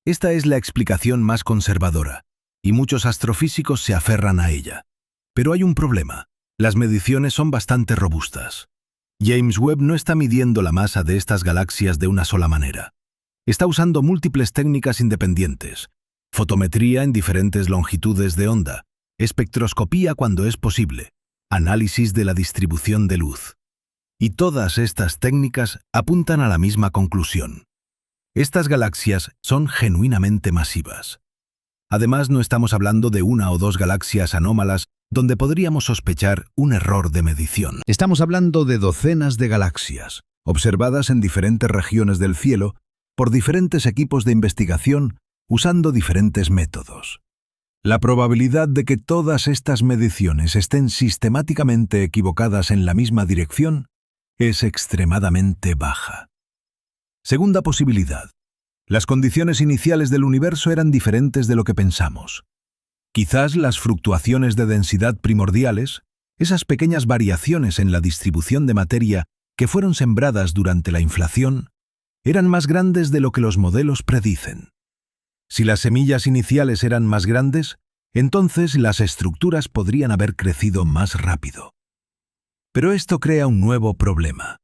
Esta es la explicación más conservadora, y muchos astrofísicos se aferran a ella. Pero hay un problema. Las mediciones son bastante robustas. James Webb no está midiendo la masa de estas galaxias de una sola manera. Está usando múltiples técnicas independientes: fotometría en diferentes longitudes de onda, espectroscopía cuando es posible, análisis de la distribución de luz. Y todas estas técnicas apuntan a la misma conclusión. Estas galaxias son genuinamente masivas. Además, no estamos hablando de una o dos galaxias anómalas donde podríamos sospechar un error de medición. Estamos hablando de docenas de galaxias, observadas en diferentes regiones del cielo por diferentes equipos de investigación usando diferentes métodos. La probabilidad de que todas estas mediciones estén sistemáticamente equivocadas en la misma dirección es extremadamente baja. Segunda posibilidad. Las condiciones iniciales del universo eran diferentes de lo que pensamos. Quizás las fluctuaciones de densidad primordiales, esas pequeñas variaciones en la distribución de materia que fueron sembradas durante la inflación, eran más grandes de lo que los modelos predicen. Si las semillas iniciales eran más grandes, entonces las estructuras podrían haber crecido más rápido. Pero esto crea un nuevo problema.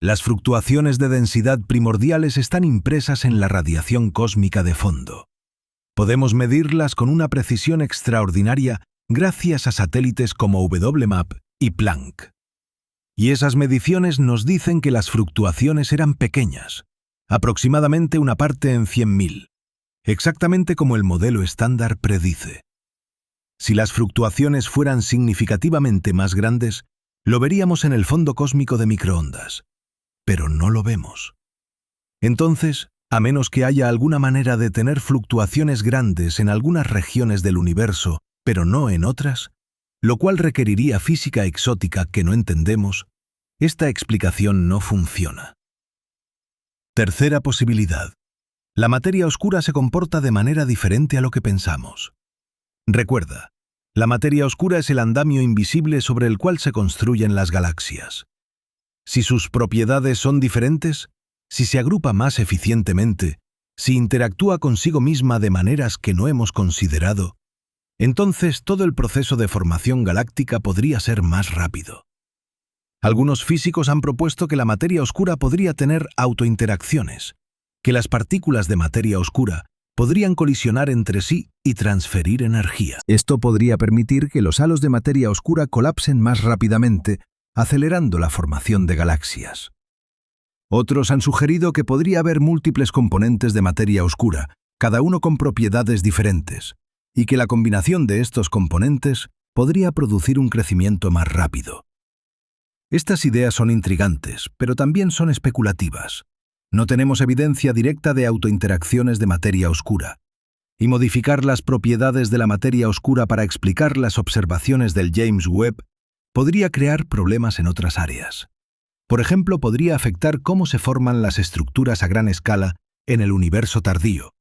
Las fluctuaciones de densidad primordiales están impresas en la radiación cósmica de fondo. Podemos medirlas con una precisión extraordinaria gracias a satélites como WMAP y Planck. Y esas mediciones nos dicen que las fluctuaciones eran pequeñas, aproximadamente una parte en 100.000, exactamente como el modelo estándar predice. Si las fluctuaciones fueran significativamente más grandes, lo veríamos en el fondo cósmico de microondas, pero no lo vemos. Entonces, a menos que haya alguna manera de tener fluctuaciones grandes en algunas regiones del universo, pero no en otras, lo cual requeriría física exótica que no entendemos, esta explicación no funciona. Tercera posibilidad. La materia oscura se comporta de manera diferente a lo que pensamos. Recuerda, la materia oscura es el andamio invisible sobre el cual se construyen las galaxias. Si sus propiedades son diferentes, si se agrupa más eficientemente, si interactúa consigo misma de maneras que no hemos considerado, entonces todo el proceso de formación galáctica podría ser más rápido. Algunos físicos han propuesto que la materia oscura podría tener autointeracciones, que las partículas de materia oscura podrían colisionar entre sí y transferir energía. Esto podría permitir que los halos de materia oscura colapsen más rápidamente, acelerando la formación de galaxias. Otros han sugerido que podría haber múltiples componentes de materia oscura, cada uno con propiedades diferentes, y que la combinación de estos componentes podría producir un crecimiento más rápido. Estas ideas son intrigantes, pero también son especulativas. No tenemos evidencia directa de autointeracciones de materia oscura, y modificar las propiedades de la materia oscura para explicar las observaciones del James Webb podría crear problemas en otras áreas. Por ejemplo, podría afectar cómo se forman las estructuras a gran escala en el universo tardío,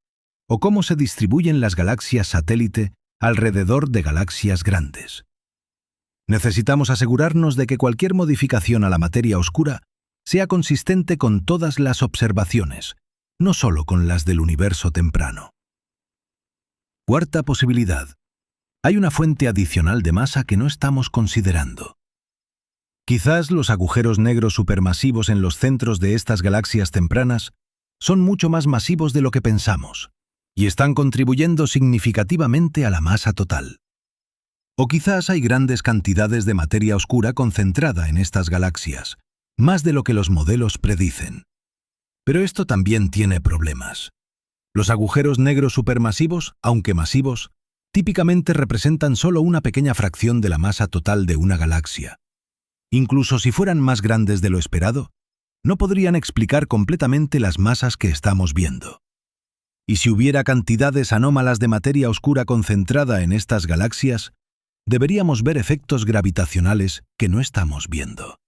o cómo se distribuyen las galaxias satélite alrededor de galaxias grandes. Necesitamos asegurarnos de que cualquier modificación a la materia oscura sea consistente con todas las observaciones, no solo con las del universo temprano. Cuarta posibilidad. Hay una fuente adicional de masa que no estamos considerando. Quizás los agujeros negros supermasivos en los centros de estas galaxias tempranas son mucho más masivos de lo que pensamos, y están contribuyendo significativamente a la masa total. O quizás hay grandes cantidades de materia oscura concentrada en estas galaxias, más de lo que los modelos predicen. Pero esto también tiene problemas. Los agujeros negros supermasivos, aunque masivos, típicamente representan solo una pequeña fracción de la masa total de una galaxia. Incluso si fueran más grandes de lo esperado, no podrían explicar completamente las masas que estamos viendo. Y si hubiera cantidades anómalas de materia oscura concentrada en estas galaxias, deberíamos ver efectos gravitacionales que no estamos viendo.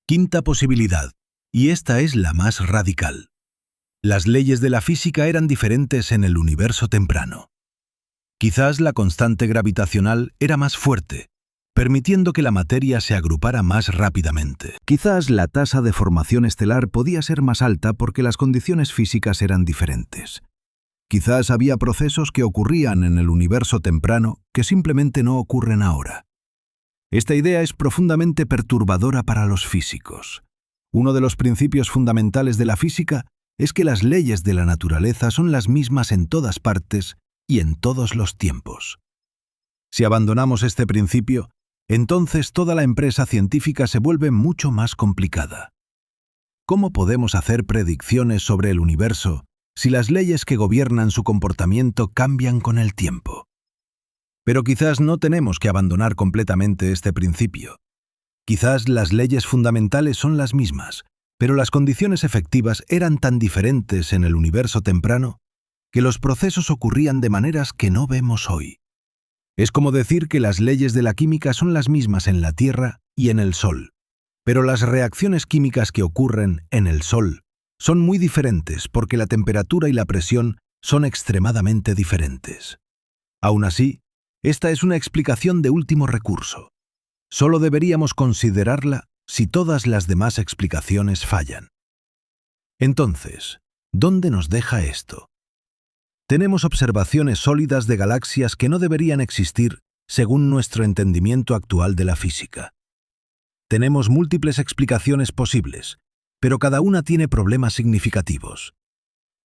Quinta posibilidad, y esta es la más radical. Las leyes de la física eran diferentes en el universo temprano. Quizás la constante gravitacional era más fuerte, permitiendo que la materia se agrupara más rápidamente. Quizás la tasa de formación estelar podía ser más alta porque las condiciones físicas eran diferentes. Quizás había procesos que ocurrían en el universo temprano que simplemente no ocurren ahora. Esta idea es profundamente perturbadora para los físicos. Uno de los principios fundamentales de la física es que las leyes de la naturaleza son las mismas en todas partes y en todos los tiempos. Si abandonamos este principio, entonces toda la empresa científica se vuelve mucho más complicada. ¿Cómo podemos hacer predicciones sobre el universo si las leyes que gobiernan su comportamiento cambian con el tiempo? Pero quizás no tenemos que abandonar completamente este principio. Quizás las leyes fundamentales son las mismas, pero las condiciones efectivas eran tan diferentes en el universo temprano que los procesos ocurrían de maneras que no vemos hoy. Es como decir que las leyes de la química son las mismas en la Tierra y en el Sol, pero las reacciones químicas que ocurren en el Sol son muy diferentes porque la temperatura y la presión son extremadamente diferentes. Aún así, esta es una explicación de último recurso. Solo deberíamos considerarla si todas las demás explicaciones fallan. Entonces, ¿dónde nos deja esto? Tenemos observaciones sólidas de galaxias que no deberían existir según nuestro entendimiento actual de la física. Tenemos múltiples explicaciones posibles, pero cada una tiene problemas significativos.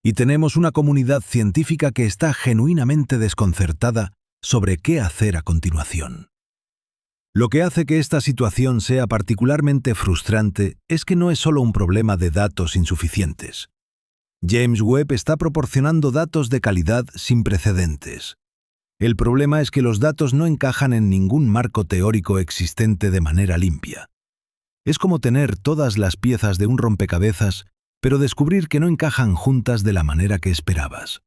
Y tenemos una comunidad científica que está genuinamente desconcertada sobre qué hacer a continuación. Lo que hace que esta situación sea particularmente frustrante es que no es solo un problema de datos insuficientes. James Webb está proporcionando datos de calidad sin precedentes. El problema es que los datos no encajan en ningún marco teórico existente de manera limpia. Es como tener todas las piezas de un rompecabezas, pero descubrir que no encajan juntas de la manera que esperabas.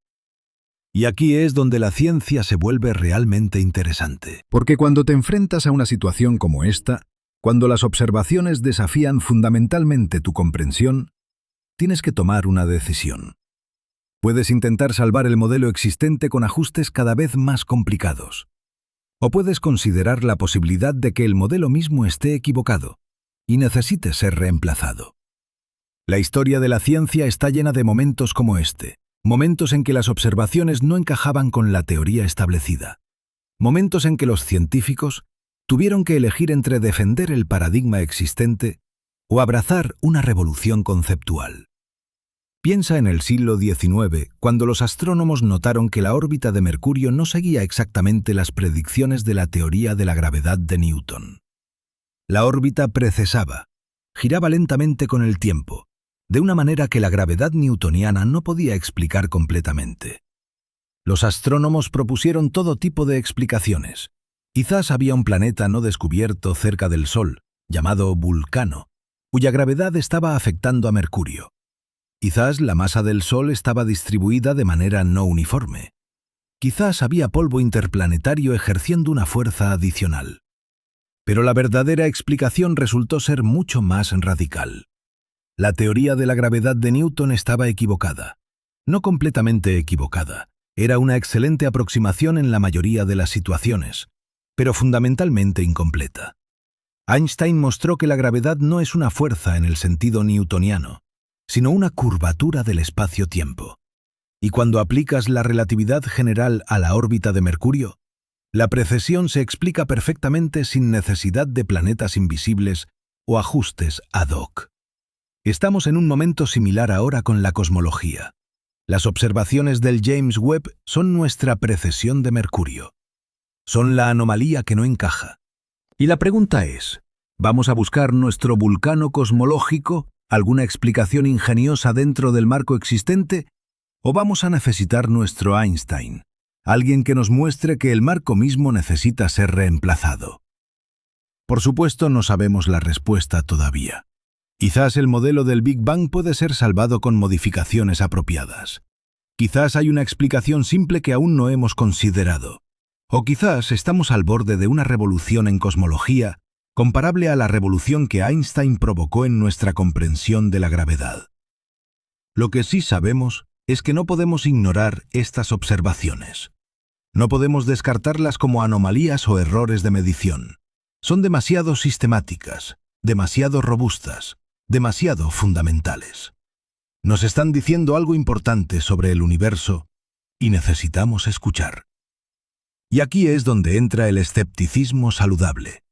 Y aquí es donde la ciencia se vuelve realmente interesante. Porque cuando te enfrentas a una situación como esta, cuando las observaciones desafían fundamentalmente tu comprensión, tienes que tomar una decisión. Puedes intentar salvar el modelo existente con ajustes cada vez más complicados. O puedes considerar la posibilidad de que el modelo mismo esté equivocado y necesite ser reemplazado. La historia de la ciencia está llena de momentos como este, momentos en que las observaciones no encajaban con la teoría establecida, momentos en que los científicos tuvieron que elegir entre defender el paradigma existente o abrazar una revolución conceptual. Piensa en el siglo XIX, cuando los astrónomos notaron que la órbita de Mercurio no seguía exactamente las predicciones de la teoría de la gravedad de Newton. La órbita precesaba, giraba lentamente con el tiempo, de una manera que la gravedad newtoniana no podía explicar completamente. Los astrónomos propusieron todo tipo de explicaciones. Quizás había un planeta no descubierto cerca del Sol, llamado Vulcano, cuya gravedad estaba afectando a Mercurio. Quizás la masa del Sol estaba distribuida de manera no uniforme. Quizás había polvo interplanetario ejerciendo una fuerza adicional. Pero la verdadera explicación resultó ser mucho más radical. La teoría de la gravedad de Newton estaba equivocada. No completamente equivocada. Era una excelente aproximación en la mayoría de las situaciones, pero fundamentalmente incompleta. Einstein mostró que la gravedad no es una fuerza en el sentido newtoniano, sino una curvatura del espacio-tiempo. Y cuando aplicas la relatividad general a la órbita de Mercurio, la precesión se explica perfectamente sin necesidad de planetas invisibles o ajustes ad hoc. Estamos en un momento similar ahora con la cosmología. Las observaciones del James Webb son nuestra precesión de Mercurio. Son la anomalía que no encaja. Y la pregunta es, ¿vamos a buscar nuestro vulcano cosmológico, alguna explicación ingeniosa dentro del marco existente, o vamos a necesitar nuestro Einstein, alguien que nos muestre que el marco mismo necesita ser reemplazado? Por supuesto, no sabemos la respuesta todavía. Quizás el modelo del Big Bang puede ser salvado con modificaciones apropiadas. Quizás hay una explicación simple que aún no hemos considerado. O quizás estamos al borde de una revolución en cosmología comparable a la revolución que Einstein provocó en nuestra comprensión de la gravedad. Lo que sí sabemos es que no podemos ignorar estas observaciones. No podemos descartarlas como anomalías o errores de medición. Son demasiado sistemáticas, demasiado robustas, demasiado fundamentales. Nos están diciendo algo importante sobre el universo y necesitamos escuchar. Y aquí es donde entra el escepticismo saludable.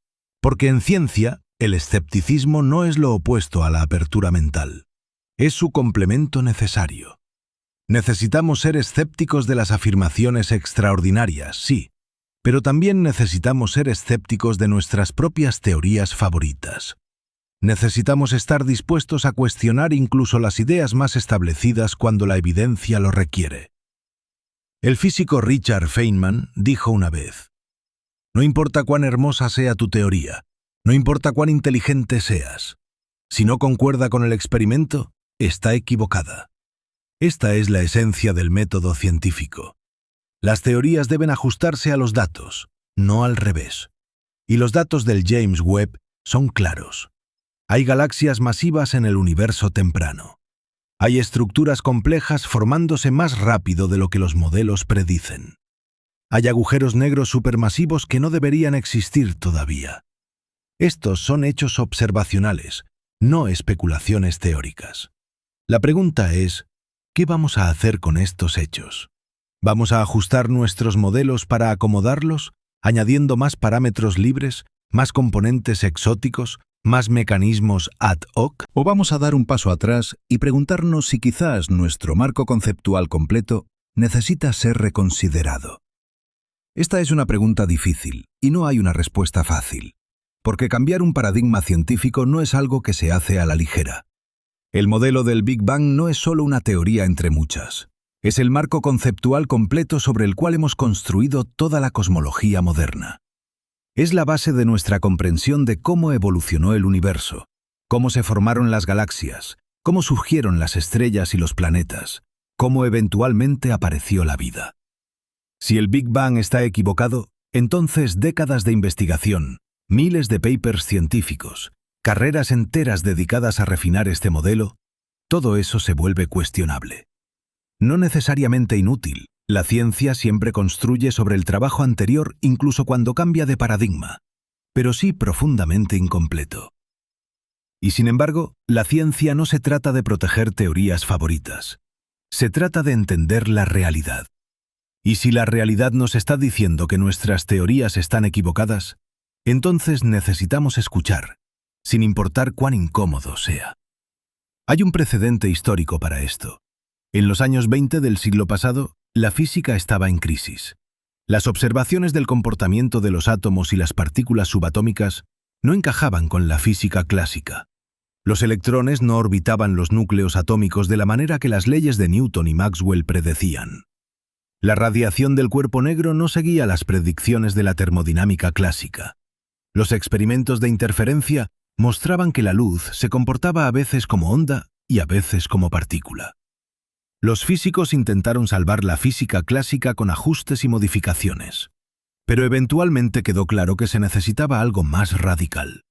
Porque en ciencia, el escepticismo no es lo opuesto a la apertura mental. Es su complemento necesario. Necesitamos ser escépticos de las afirmaciones extraordinarias, sí, pero también necesitamos ser escépticos de nuestras propias teorías favoritas. Necesitamos estar dispuestos a cuestionar incluso las ideas más establecidas cuando la evidencia lo requiere. El físico Richard Feynman dijo una vez: «No importa cuán hermosa sea tu teoría, no importa cuán inteligente seas. Si no concuerda con el experimento, está equivocada». Esta es la esencia del método científico. Las teorías deben ajustarse a los datos, no al revés. Y los datos del James Webb son claros. Hay galaxias masivas en el universo temprano. Hay estructuras complejas formándose más rápido de lo que los modelos predicen. Hay agujeros negros supermasivos que no deberían existir todavía. Estos son hechos observacionales, no especulaciones teóricas. La pregunta es, ¿qué vamos a hacer con estos hechos? ¿Vamos a ajustar nuestros modelos para acomodarlos, añadiendo más parámetros libres, más componentes exóticos, más mecanismos ad hoc? ¿O vamos a dar un paso atrás y preguntarnos si quizás nuestro marco conceptual completo necesita ser reconsiderado? Esta es una pregunta difícil y no hay una respuesta fácil, porque cambiar un paradigma científico no es algo que se hace a la ligera. El modelo del Big Bang no es solo una teoría entre muchas. Es el marco conceptual completo sobre el cual hemos construido toda la cosmología moderna. Es la base de nuestra comprensión de cómo evolucionó el universo, cómo se formaron las galaxias, cómo surgieron las estrellas y los planetas, cómo eventualmente apareció la vida. Si el Big Bang está equivocado, entonces décadas de investigación, miles de papers científicos, carreras enteras dedicadas a refinar este modelo, todo eso se vuelve cuestionable. No necesariamente inútil, la ciencia siempre construye sobre el trabajo anterior incluso cuando cambia de paradigma, pero sí profundamente incompleto. Y sin embargo, la ciencia no se trata de proteger teorías favoritas, se trata de entender la realidad. Y si la realidad nos está diciendo que nuestras teorías están equivocadas, entonces necesitamos escuchar, sin importar cuán incómodo sea. Hay un precedente histórico para esto. En los años 20 del siglo pasado, la física estaba en crisis. Las observaciones del comportamiento de los átomos y las partículas subatómicas no encajaban con la física clásica. Los electrones no orbitaban los núcleos atómicos de la manera que las leyes de Newton y Maxwell predecían. La radiación del cuerpo negro no seguía las predicciones de la termodinámica clásica. Los experimentos de interferencia mostraban que la luz se comportaba a veces como onda y a veces como partícula. Los físicos intentaron salvar la física clásica con ajustes y modificaciones, pero eventualmente quedó claro que se necesitaba algo más radical.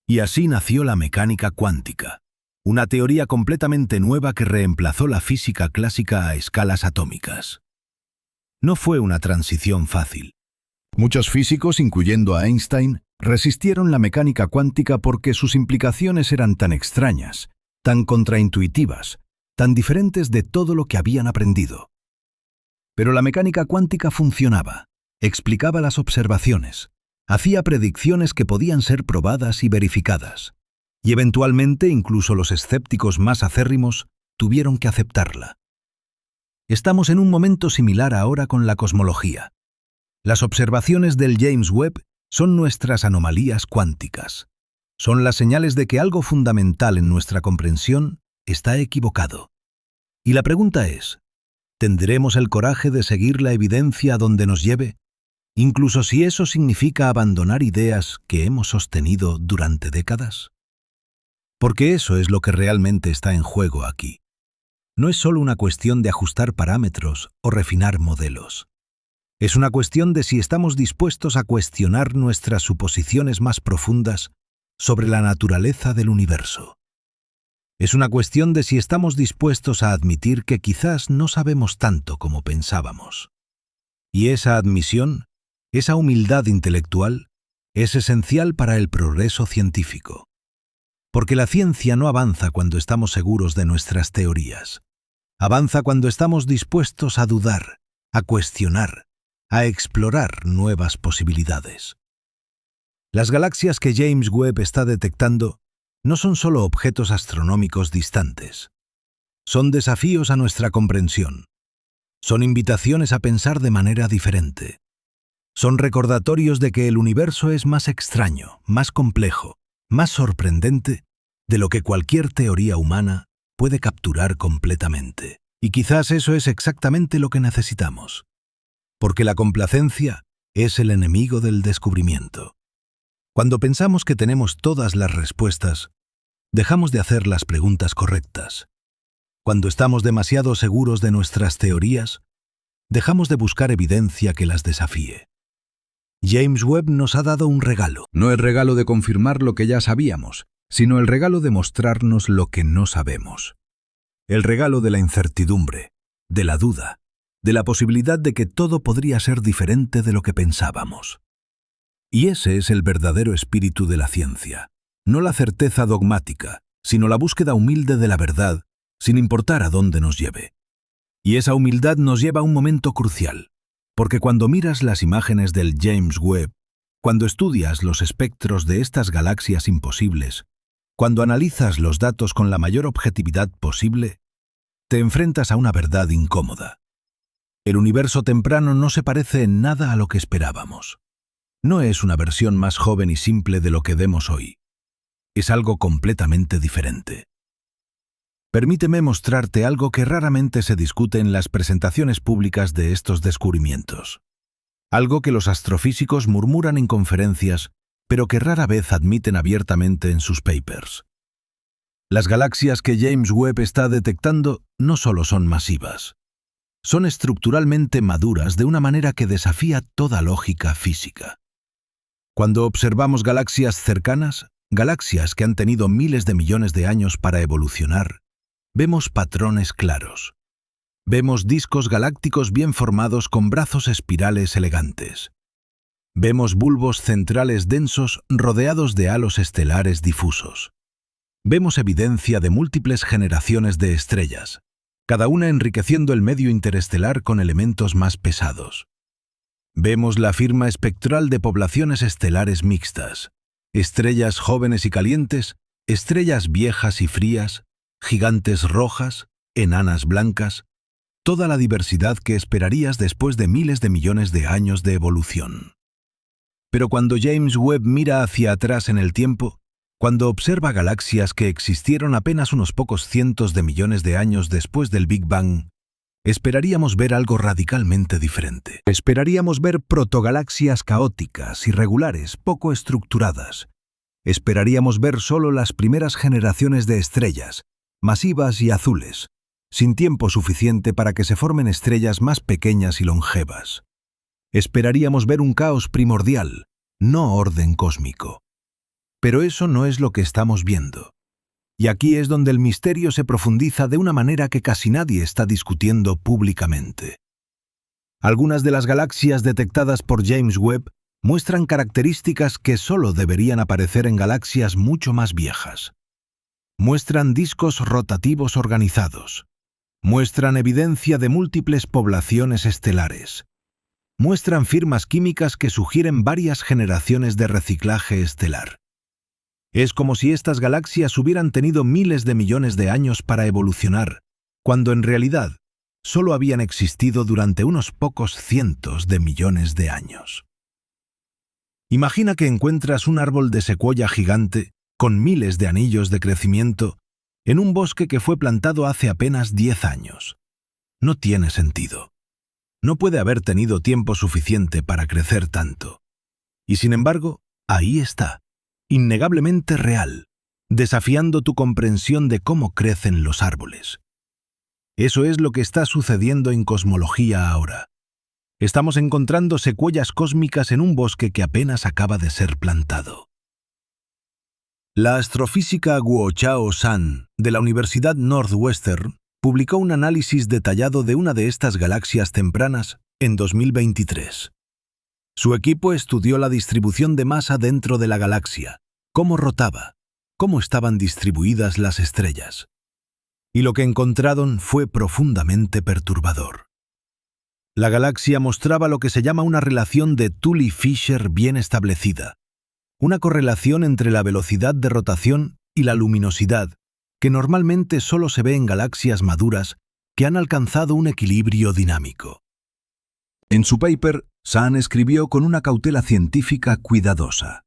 Y así nació la mecánica cuántica, una teoría completamente nueva que reemplazó la física clásica a escalas atómicas. No fue una transición fácil. Muchos físicos, incluyendo a Einstein, resistieron la mecánica cuántica porque sus implicaciones eran tan extrañas, tan contraintuitivas, tan diferentes de todo lo que habían aprendido. Pero la mecánica cuántica funcionaba, explicaba las observaciones, hacía predicciones que podían ser probadas y verificadas, y eventualmente incluso los escépticos más acérrimos tuvieron que aceptarla. Estamos en un momento similar ahora con la cosmología. Las observaciones del James Webb son nuestras anomalías cuánticas. Son las señales de que algo fundamental en nuestra comprensión está equivocado. Y la pregunta es, ¿tendremos el coraje de seguir la evidencia a donde nos lleve? Incluso si eso significa abandonar ideas que hemos sostenido durante décadas. Porque eso es lo que realmente está en juego aquí. No es solo una cuestión de ajustar parámetros o refinar modelos. Es una cuestión de si estamos dispuestos a cuestionar nuestras suposiciones más profundas sobre la naturaleza del universo. Es una cuestión de si estamos dispuestos a admitir que quizás no sabemos tanto como pensábamos. Y esa admisión, esa humildad intelectual, es esencial para el progreso científico. Porque la ciencia no avanza cuando estamos seguros de nuestras teorías. Avanza cuando estamos dispuestos a dudar, a cuestionar, a explorar nuevas posibilidades. Las galaxias que James Webb está detectando no son solo objetos astronómicos distantes. Son desafíos a nuestra comprensión. Son invitaciones a pensar de manera diferente. Son recordatorios de que el universo es más extraño, más complejo, más sorprendente de lo que cualquier teoría humana puede capturar completamente. Y quizás eso es exactamente lo que necesitamos. Porque la complacencia es el enemigo del descubrimiento. Cuando pensamos que tenemos todas las respuestas, dejamos de hacer las preguntas correctas. Cuando estamos demasiado seguros de nuestras teorías, dejamos de buscar evidencia que las desafíe. James Webb nos ha dado un regalo. No el regalo de confirmar lo que ya sabíamos, sino el regalo de mostrarnos lo que no sabemos. El regalo de la incertidumbre, de la duda, de la posibilidad de que todo podría ser diferente de lo que pensábamos. Y ese es el verdadero espíritu de la ciencia. No la certeza dogmática, sino la búsqueda humilde de la verdad, sin importar a dónde nos lleve. Y esa humildad nos lleva a un momento crucial, porque cuando miras las imágenes del James Webb, cuando estudias los espectros de estas galaxias imposibles, cuando analizas los datos con la mayor objetividad posible, te enfrentas a una verdad incómoda. El universo temprano no se parece en nada a lo que esperábamos. No es una versión más joven y simple de lo que vemos hoy. Es algo completamente diferente. Permíteme mostrarte algo que raramente se discute en las presentaciones públicas de estos descubrimientos. Algo que los astrofísicos murmuran en conferencias, pero que rara vez admiten abiertamente en sus papers. Las galaxias que James Webb está detectando no solo son masivas, son estructuralmente maduras de una manera que desafía toda lógica física. Cuando observamos galaxias cercanas, galaxias que han tenido miles de millones de años para evolucionar, vemos patrones claros. Vemos discos galácticos bien formados con brazos espirales elegantes. Vemos bulbos centrales densos rodeados de halos estelares difusos. Vemos evidencia de múltiples generaciones de estrellas, cada una enriqueciendo el medio interestelar con elementos más pesados. Vemos la firma espectral de poblaciones estelares mixtas, estrellas jóvenes y calientes, estrellas viejas y frías, gigantes rojas, enanas blancas, toda la diversidad que esperarías después de miles de millones de años de evolución. Pero cuando James Webb mira hacia atrás en el tiempo, cuando observa galaxias que existieron apenas unos pocos cientos de millones de años después del Big Bang, esperaríamos ver algo radicalmente diferente. Esperaríamos ver protogalaxias caóticas, irregulares, poco estructuradas. Esperaríamos ver solo las primeras generaciones de estrellas, masivas y azules, sin tiempo suficiente para que se formen estrellas más pequeñas y longevas. Esperaríamos ver un caos primordial, no orden cósmico. Pero eso no es lo que estamos viendo. Y aquí es donde el misterio se profundiza de una manera que casi nadie está discutiendo públicamente. Algunas de las galaxias detectadas por James Webb muestran características que solo deberían aparecer en galaxias mucho más viejas. Muestran discos rotativos organizados. Muestran evidencia de múltiples poblaciones estelares. Muestran firmas químicas que sugieren varias generaciones de reciclaje estelar. Es como si estas galaxias hubieran tenido miles de millones de años para evolucionar, cuando en realidad solo habían existido durante unos pocos cientos de millones de años. Imagina que encuentras un árbol de secuoya gigante, con miles de anillos de crecimiento, en un bosque que fue plantado hace apenas 10 años. No tiene sentido. No puede haber tenido tiempo suficiente para crecer tanto. Y sin embargo, ahí está, innegablemente real, desafiando tu comprensión de cómo crecen los árboles. Eso es lo que está sucediendo en cosmología ahora. Estamos encontrando secuoyas cósmicas en un bosque que apenas acaba de ser plantado. La astrofísica Guo Chao San, de la Universidad Northwestern, publicó un análisis detallado de una de estas galaxias tempranas en 2023. Su equipo estudió la distribución de masa dentro de la galaxia, cómo rotaba, cómo estaban distribuidas las estrellas. Y lo que encontraron fue profundamente perturbador. La galaxia mostraba lo que se llama una relación de Tully-Fisher bien establecida, una correlación entre la velocidad de rotación y la luminosidad, que normalmente solo se ve en galaxias maduras que han alcanzado un equilibrio dinámico. En su paper, San escribió con una cautela científica cuidadosa.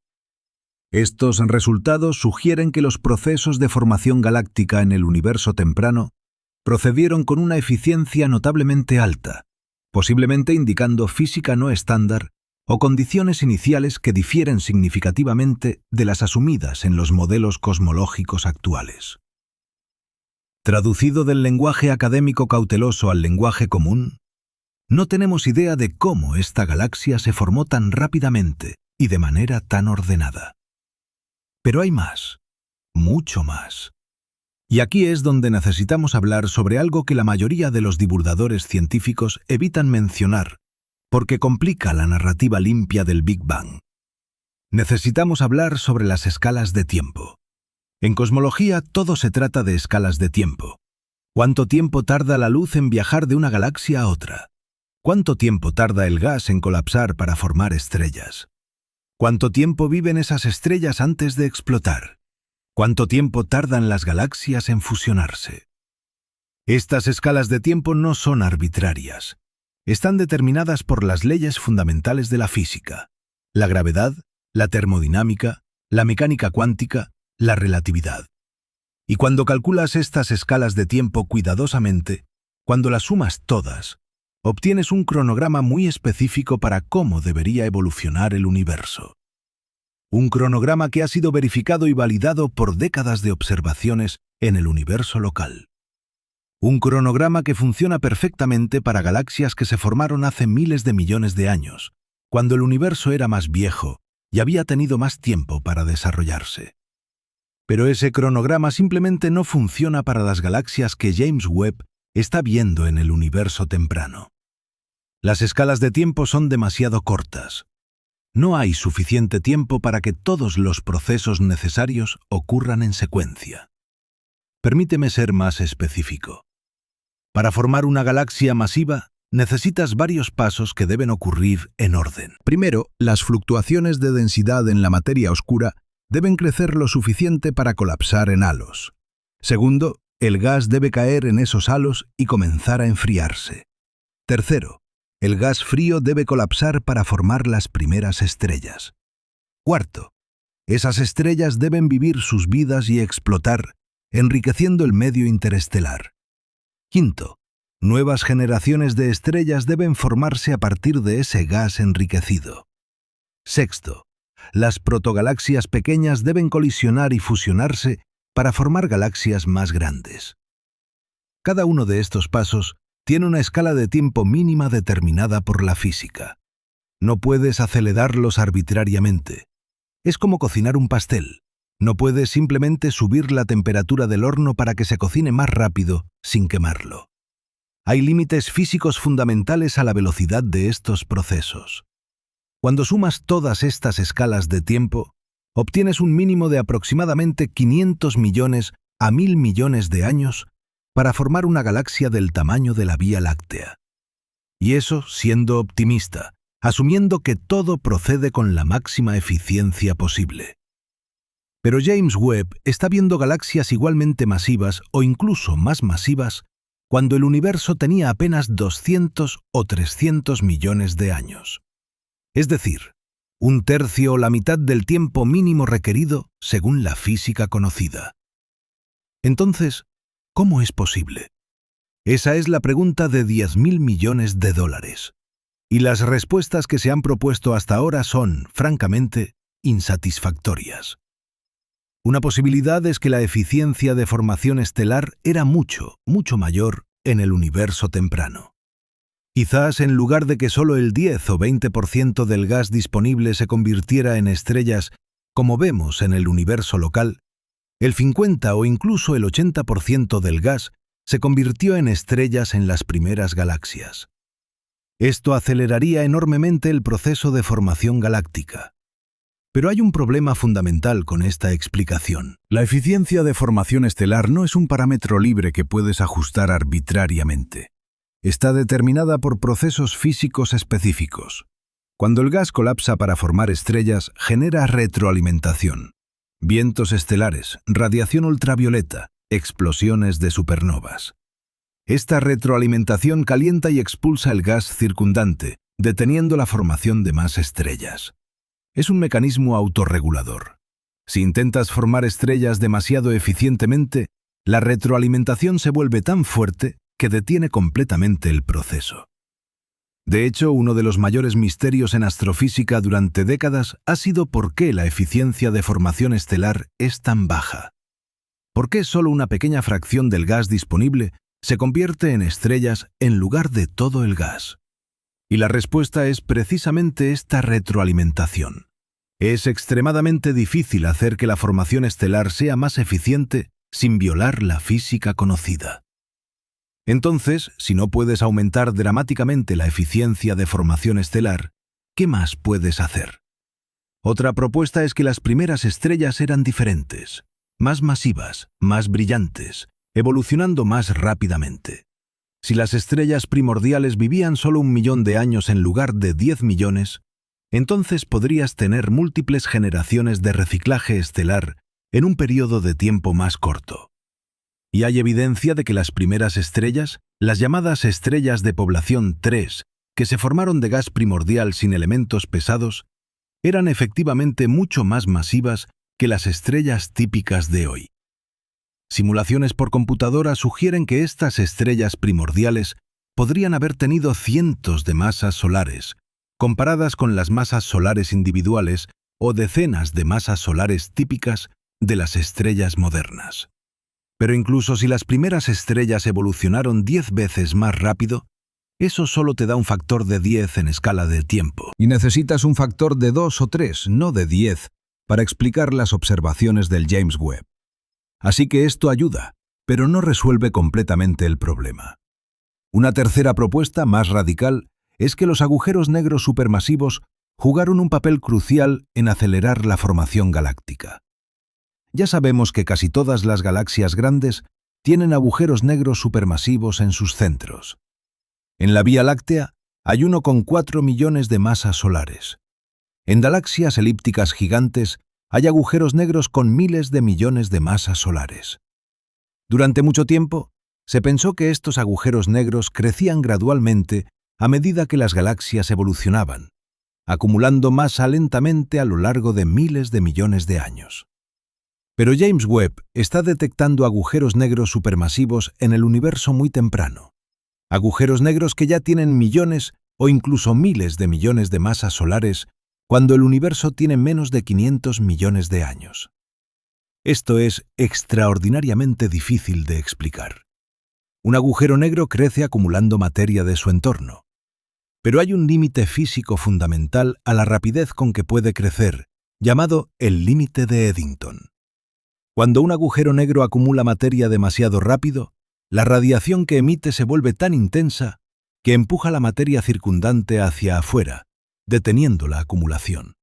Estos resultados sugieren que los procesos de formación galáctica en el universo temprano procedieron con una eficiencia notablemente alta, posiblemente indicando física no estándar o condiciones iniciales que difieren significativamente de las asumidas en los modelos cosmológicos actuales. Traducido del lenguaje académico cauteloso al lenguaje común, no tenemos idea de cómo esta galaxia se formó tan rápidamente y de manera tan ordenada. Pero hay más, mucho más. Y aquí es donde necesitamos hablar sobre algo que la mayoría de los divulgadores científicos evitan mencionar, porque complica la narrativa limpia del Big Bang. Necesitamos hablar sobre las escalas de tiempo. En cosmología todo se trata de escalas de tiempo. ¿Cuánto tiempo tarda la luz en viajar de una galaxia a otra? ¿Cuánto tiempo tarda el gas en colapsar para formar estrellas? ¿Cuánto tiempo viven esas estrellas antes de explotar? ¿Cuánto tiempo tardan las galaxias en fusionarse? Estas escalas de tiempo no son arbitrarias. Están determinadas por las leyes fundamentales de la física, la gravedad, la termodinámica, la mecánica cuántica, la relatividad. Y cuando calculas estas escalas de tiempo cuidadosamente, cuando las sumas todas, obtienes un cronograma muy específico para cómo debería evolucionar el universo. Un cronograma que ha sido verificado y validado por décadas de observaciones en el universo local. Un cronograma que funciona perfectamente para galaxias que se formaron hace miles de millones de años, cuando el universo era más viejo y había tenido más tiempo para desarrollarse. Pero ese cronograma simplemente no funciona para las galaxias que James Webb está viendo en el universo temprano. Las escalas de tiempo son demasiado cortas. No hay suficiente tiempo para que todos los procesos necesarios ocurran en secuencia. Permíteme ser más específico. Para formar una galaxia masiva, necesitas varios pasos que deben ocurrir en orden. Primero, las fluctuaciones de densidad en la materia oscura deben crecer lo suficiente para colapsar en halos. Segundo, el gas debe caer en esos halos y comenzar a enfriarse. Tercero, el gas frío debe colapsar para formar las primeras estrellas. Cuarto, esas estrellas deben vivir sus vidas y explotar, enriqueciendo el medio interestelar. Quinto, nuevas generaciones de estrellas deben formarse a partir de ese gas enriquecido. Sexto, las protogalaxias pequeñas deben colisionar y fusionarse para formar galaxias más grandes. Cada uno de estos pasos tiene una escala de tiempo mínima determinada por la física. No puedes acelerarlos arbitrariamente. Es como cocinar un pastel. No puedes simplemente subir la temperatura del horno para que se cocine más rápido sin quemarlo. Hay límites físicos fundamentales a la velocidad de estos procesos. Cuando sumas todas estas escalas de tiempo, obtienes un mínimo de aproximadamente 500 millones a 1000 millones de años para formar una galaxia del tamaño de la Vía Láctea. Y eso siendo optimista, asumiendo que todo procede con la máxima eficiencia posible. Pero James Webb está viendo galaxias igualmente masivas o incluso más masivas cuando el universo tenía apenas 200 o 300 millones de años. Es decir, un tercio o la mitad del tiempo mínimo requerido según la física conocida. Entonces, ¿cómo es posible? Esa es la pregunta de 10.000 millones de dólares. Y las respuestas que se han propuesto hasta ahora son, francamente, insatisfactorias. Una posibilidad es que la eficiencia de formación estelar era mucho, mucho mayor en el universo temprano. Quizás en lugar de que solo el 10 o 20% del gas disponible se convirtiera en estrellas Como vemos en el universo local, el 50 o incluso el 80% del gas se convirtió en estrellas en las primeras galaxias. Esto aceleraría enormemente el proceso de formación galáctica. Pero hay un problema fundamental con esta explicación. La eficiencia de formación estelar no es un parámetro libre que puedes ajustar arbitrariamente. Está determinada por procesos físicos específicos. Cuando el gas colapsa para formar estrellas, genera retroalimentación. Vientos estelares, radiación ultravioleta, explosiones de supernovas. Esta retroalimentación calienta y expulsa el gas circundante, deteniendo la formación de más estrellas. Es un mecanismo autorregulador. Si intentas formar estrellas demasiado eficientemente, la retroalimentación se vuelve tan fuerte que detiene completamente el proceso. De hecho, uno de los mayores misterios en astrofísica durante décadas ha sido por qué la eficiencia de formación estelar es tan baja. ¿Por qué solo una pequeña fracción del gas disponible se convierte en estrellas en lugar de todo el gas? Y la respuesta es precisamente esta retroalimentación. Es extremadamente difícil hacer que la formación estelar sea más eficiente sin violar la física conocida. Entonces, si no puedes aumentar dramáticamente la eficiencia de formación estelar, ¿qué más puedes hacer? Otra propuesta es que las primeras estrellas eran diferentes, más masivas, más brillantes, evolucionando más rápidamente. Si las estrellas primordiales vivían solo 1 millón de años en lugar de 10 millones, entonces podrías tener múltiples generaciones de reciclaje estelar en un periodo de tiempo más corto. Y hay evidencia de que las primeras estrellas, las llamadas estrellas de población 3, que se formaron de gas primordial sin elementos pesados, eran efectivamente mucho más masivas que las estrellas típicas de hoy. Simulaciones por computadora sugieren que estas estrellas primordiales podrían haber tenido cientos de masas solares, comparadas con las masas solares individuales o decenas de masas solares típicas de las estrellas modernas. Pero incluso si las primeras estrellas evolucionaron 10 veces más rápido, eso solo te da un factor de 10 en escala de tiempo. Y necesitas un factor de 2 o 3, no de 10, para explicar las observaciones del James Webb. Así que esto ayuda, pero no resuelve completamente el problema. Una tercera propuesta, más radical, es que los agujeros negros supermasivos jugaron un papel crucial en acelerar la formación galáctica. Ya sabemos que casi todas las galaxias grandes tienen agujeros negros supermasivos en sus centros. En la Vía Láctea hay 1,4 millones de masas solares. En galaxias elípticas gigantes hay agujeros negros con miles de millones de masas solares. Durante mucho tiempo, se pensó que estos agujeros negros crecían gradualmente a medida que las galaxias evolucionaban, acumulando masa lentamente a lo largo de miles de millones de años. Pero James Webb está detectando agujeros negros supermasivos en el universo muy temprano. Agujeros negros que ya tienen millones o incluso miles de millones de masas solares cuando el universo tiene menos de 500 millones de años. Esto es extraordinariamente difícil de explicar. Un agujero negro crece acumulando materia de su entorno. Pero hay un límite físico fundamental a la rapidez con que puede crecer, llamado el límite de Eddington. Cuando un agujero negro acumula materia demasiado rápido, la radiación que emite se vuelve tan intensa que empuja la materia circundante hacia afuera, deteniendo la acumulación.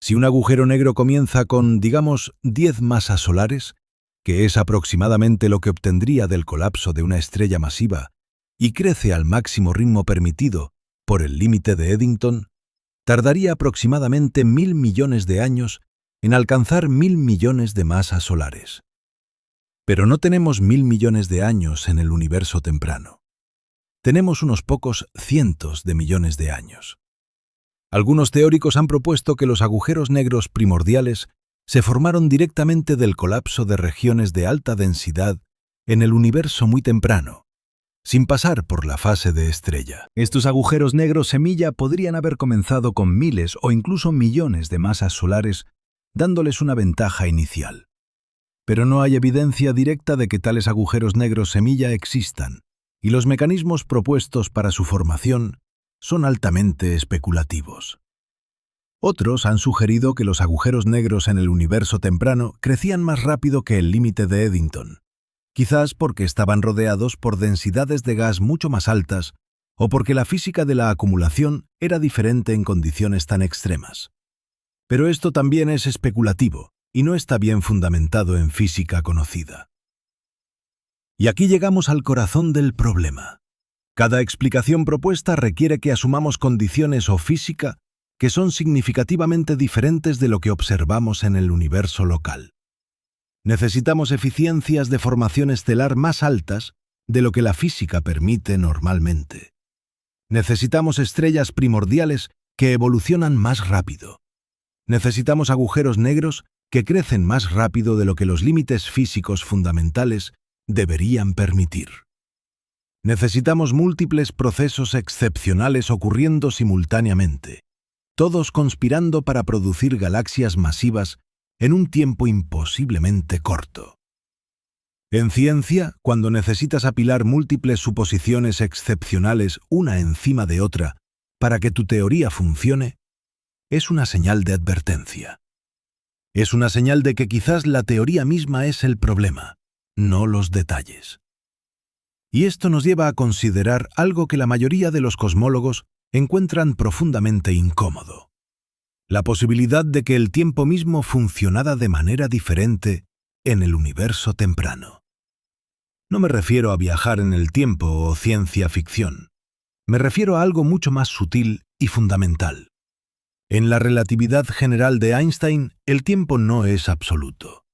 Si un agujero negro comienza con, digamos, 10 masas solares, que es aproximadamente lo que obtendría del colapso de una estrella masiva, y crece al máximo ritmo permitido por el límite de Eddington, tardaría aproximadamente 1.000 millones de años en alcanzar 1.000 millones de masas solares. Pero no tenemos 1.000 millones de años en el universo temprano. Tenemos unos pocos cientos de millones de años. Algunos teóricos han propuesto que los agujeros negros primordiales se formaron directamente del colapso de regiones de alta densidad en el universo muy temprano, sin pasar por la fase de estrella. Estos agujeros negros semilla podrían haber comenzado con miles o incluso millones de masas solares, dándoles una ventaja inicial. Pero no hay evidencia directa de que tales agujeros negros semilla existan, y los mecanismos propuestos para su formación son altamente especulativos. Otros han sugerido que los agujeros negros en el universo temprano crecían más rápido que el límite de Eddington, quizás porque estaban rodeados por densidades de gas mucho más altas o porque la física de la acumulación era diferente en condiciones tan extremas. Pero esto también es especulativo y no está bien fundamentado en física conocida. Y aquí llegamos al corazón del problema. Cada explicación propuesta requiere que asumamos condiciones o física que son significativamente diferentes de lo que observamos en el universo local. Necesitamos eficiencias de formación estelar más altas de lo que la física permite normalmente. Necesitamos estrellas primordiales que evolucionan más rápido. Necesitamos agujeros negros que crecen más rápido de lo que los límites físicos fundamentales deberían permitir. Necesitamos múltiples procesos excepcionales ocurriendo simultáneamente, todos conspirando para producir galaxias masivas en un tiempo imposiblemente corto. En ciencia, cuando necesitas apilar múltiples suposiciones excepcionales una encima de otra para que tu teoría funcione, es una señal de advertencia. Es una señal de que quizás la teoría misma es el problema, no los detalles. Y esto nos lleva a considerar algo que la mayoría de los cosmólogos encuentran profundamente incómodo: la posibilidad de que el tiempo mismo funcionara de manera diferente en el universo temprano. No me refiero a viajar en el tiempo o ciencia ficción. Me refiero a algo mucho más sutil y fundamental. En la relatividad general de Einstein, el tiempo no es absoluto.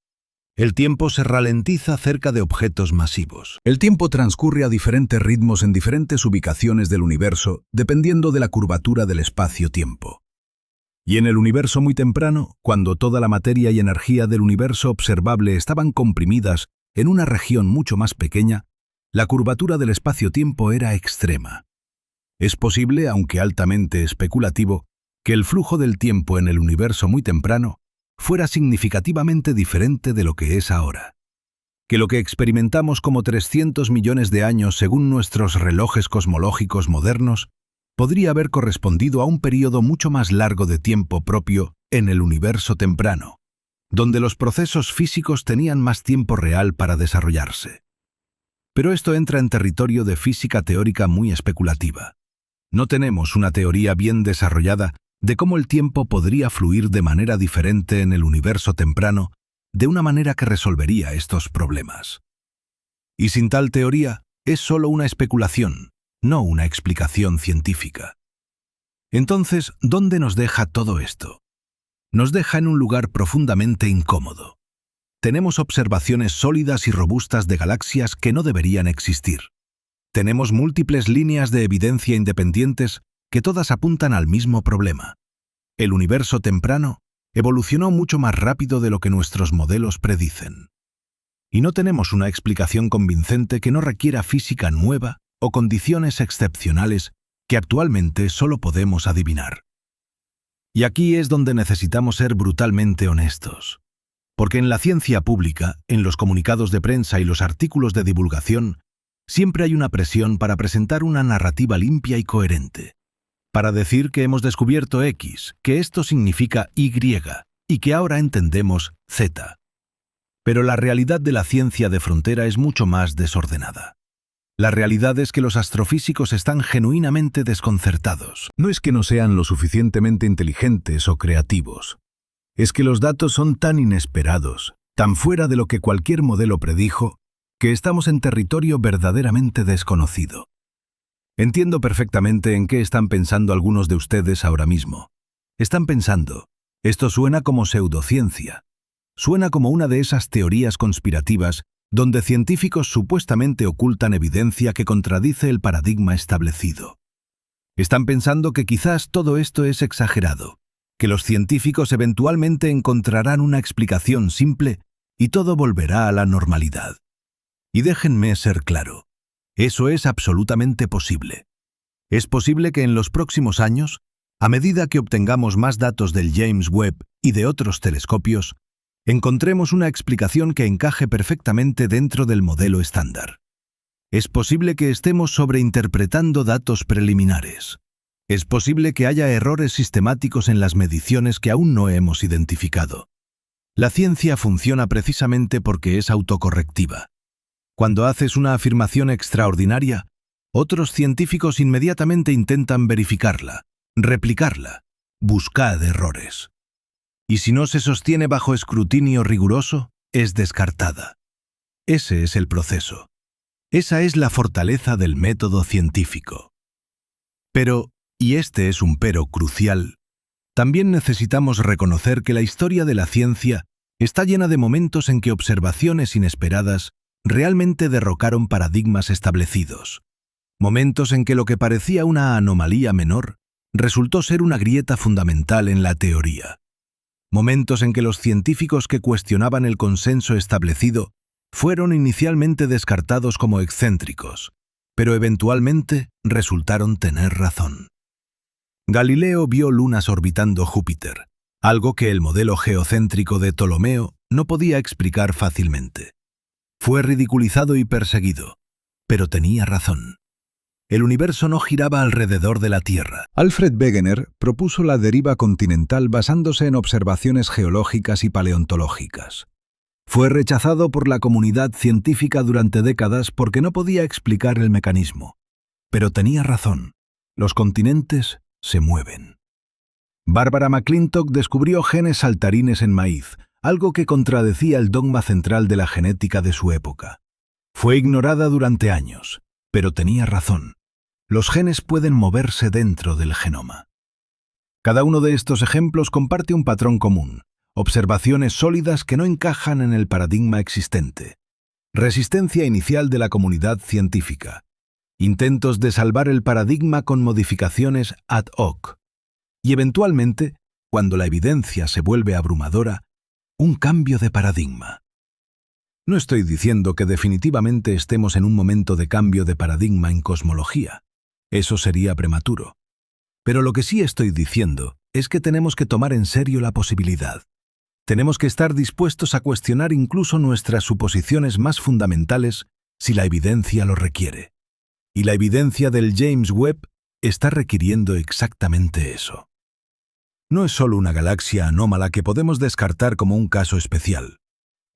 El tiempo se ralentiza cerca de objetos masivos. El tiempo transcurre a diferentes ritmos en diferentes ubicaciones del universo, dependiendo de la curvatura del espacio-tiempo. Y en el universo muy temprano, cuando toda la materia y energía del universo observable estaban comprimidas en una región mucho más pequeña, la curvatura del espacio-tiempo era extrema. Es posible, aunque altamente especulativo, que el flujo del tiempo en el universo muy temprano fuera significativamente diferente de lo que es ahora. Que lo que experimentamos como 300 millones de años según nuestros relojes cosmológicos modernos podría haber correspondido a un período mucho más largo de tiempo propio en el universo temprano, donde los procesos físicos tenían más tiempo real para desarrollarse. Pero esto entra en territorio de física teórica muy especulativa. No tenemos una teoría bien desarrollada de cómo el tiempo podría fluir de manera diferente en el universo temprano, de una manera que resolvería estos problemas. Y sin tal teoría, es solo una especulación, no una explicación científica. Entonces, ¿dónde nos deja todo esto? Nos deja en un lugar profundamente incómodo. Tenemos observaciones sólidas y robustas de galaxias que no deberían existir. Tenemos múltiples líneas de evidencia independientes que todas apuntan al mismo problema. El universo temprano evolucionó mucho más rápido de lo que nuestros modelos predicen. Y no tenemos una explicación convincente que no requiera física nueva o condiciones excepcionales que actualmente solo podemos adivinar. Y aquí es donde necesitamos ser brutalmente honestos. Porque en la ciencia pública, en los comunicados de prensa y los artículos de divulgación, siempre hay una presión para presentar una narrativa limpia y coherente. Para decir que hemos descubierto X, que esto significa Y, y que ahora entendemos Z. Pero la realidad de la ciencia de frontera es mucho más desordenada. La realidad es que los astrofísicos están genuinamente desconcertados. No es que no sean lo suficientemente inteligentes o creativos. Es que los datos son tan inesperados, tan fuera de lo que cualquier modelo predijo, que estamos en territorio verdaderamente desconocido. Entiendo perfectamente en qué están pensando algunos de ustedes ahora mismo. Están pensando, esto suena como pseudociencia. Suena como una de esas teorías conspirativas donde científicos supuestamente ocultan evidencia que contradice el paradigma establecido. Están pensando que quizás todo esto es exagerado, que los científicos eventualmente encontrarán una explicación simple y todo volverá a la normalidad. Y déjenme ser claro, eso es absolutamente posible. Es posible que en los próximos años, a medida que obtengamos más datos del James Webb y de otros telescopios, encontremos una explicación que encaje perfectamente dentro del modelo estándar. Es posible que estemos sobreinterpretando datos preliminares. Es posible que haya errores sistemáticos en las mediciones que aún no hemos identificado. La ciencia funciona precisamente porque es autocorrectiva. Cuando haces una afirmación extraordinaria, otros científicos inmediatamente intentan verificarla, replicarla, buscar errores. Y si no se sostiene bajo escrutinio riguroso, es descartada. Ese es el proceso. Esa es la fortaleza del método científico. Pero, y este es un pero crucial, también necesitamos reconocer que la historia de la ciencia está llena de momentos en que observaciones inesperadas realmente derrocaron paradigmas establecidos. Momentos en que lo que parecía una anomalía menor resultó ser una grieta fundamental en la teoría. Momentos en que los científicos que cuestionaban el consenso establecido fueron inicialmente descartados como excéntricos, pero eventualmente resultaron tener razón. Galileo vio lunas orbitando Júpiter, algo que el modelo geocéntrico de Ptolomeo no podía explicar fácilmente. Fue ridiculizado y perseguido, pero tenía razón. El universo no giraba alrededor de la Tierra. Alfred Wegener propuso la deriva continental basándose en observaciones geológicas y paleontológicas. Fue rechazado por la comunidad científica durante décadas porque no podía explicar el mecanismo. Pero tenía razón. Los continentes se mueven. Barbara McClintock descubrió genes saltarines en maíz, algo que contradecía el dogma central de la genética de su época. Fue ignorada durante años, pero tenía razón. Los genes pueden moverse dentro del genoma. Cada uno de estos ejemplos comparte un patrón común: observaciones sólidas que no encajan en el paradigma existente. Resistencia inicial de la comunidad científica. Intentos de salvar el paradigma con modificaciones ad hoc. Y eventualmente, cuando la evidencia se vuelve abrumadora, un cambio de paradigma. No estoy diciendo que definitivamente estemos en un momento de cambio de paradigma en cosmología. Eso sería prematuro. Pero lo que sí estoy diciendo es que tenemos que tomar en serio la posibilidad. Tenemos que estar dispuestos a cuestionar incluso nuestras suposiciones más fundamentales si la evidencia lo requiere. Y la evidencia del James Webb está requiriendo exactamente eso. No es solo una galaxia anómala que podemos descartar como un caso especial.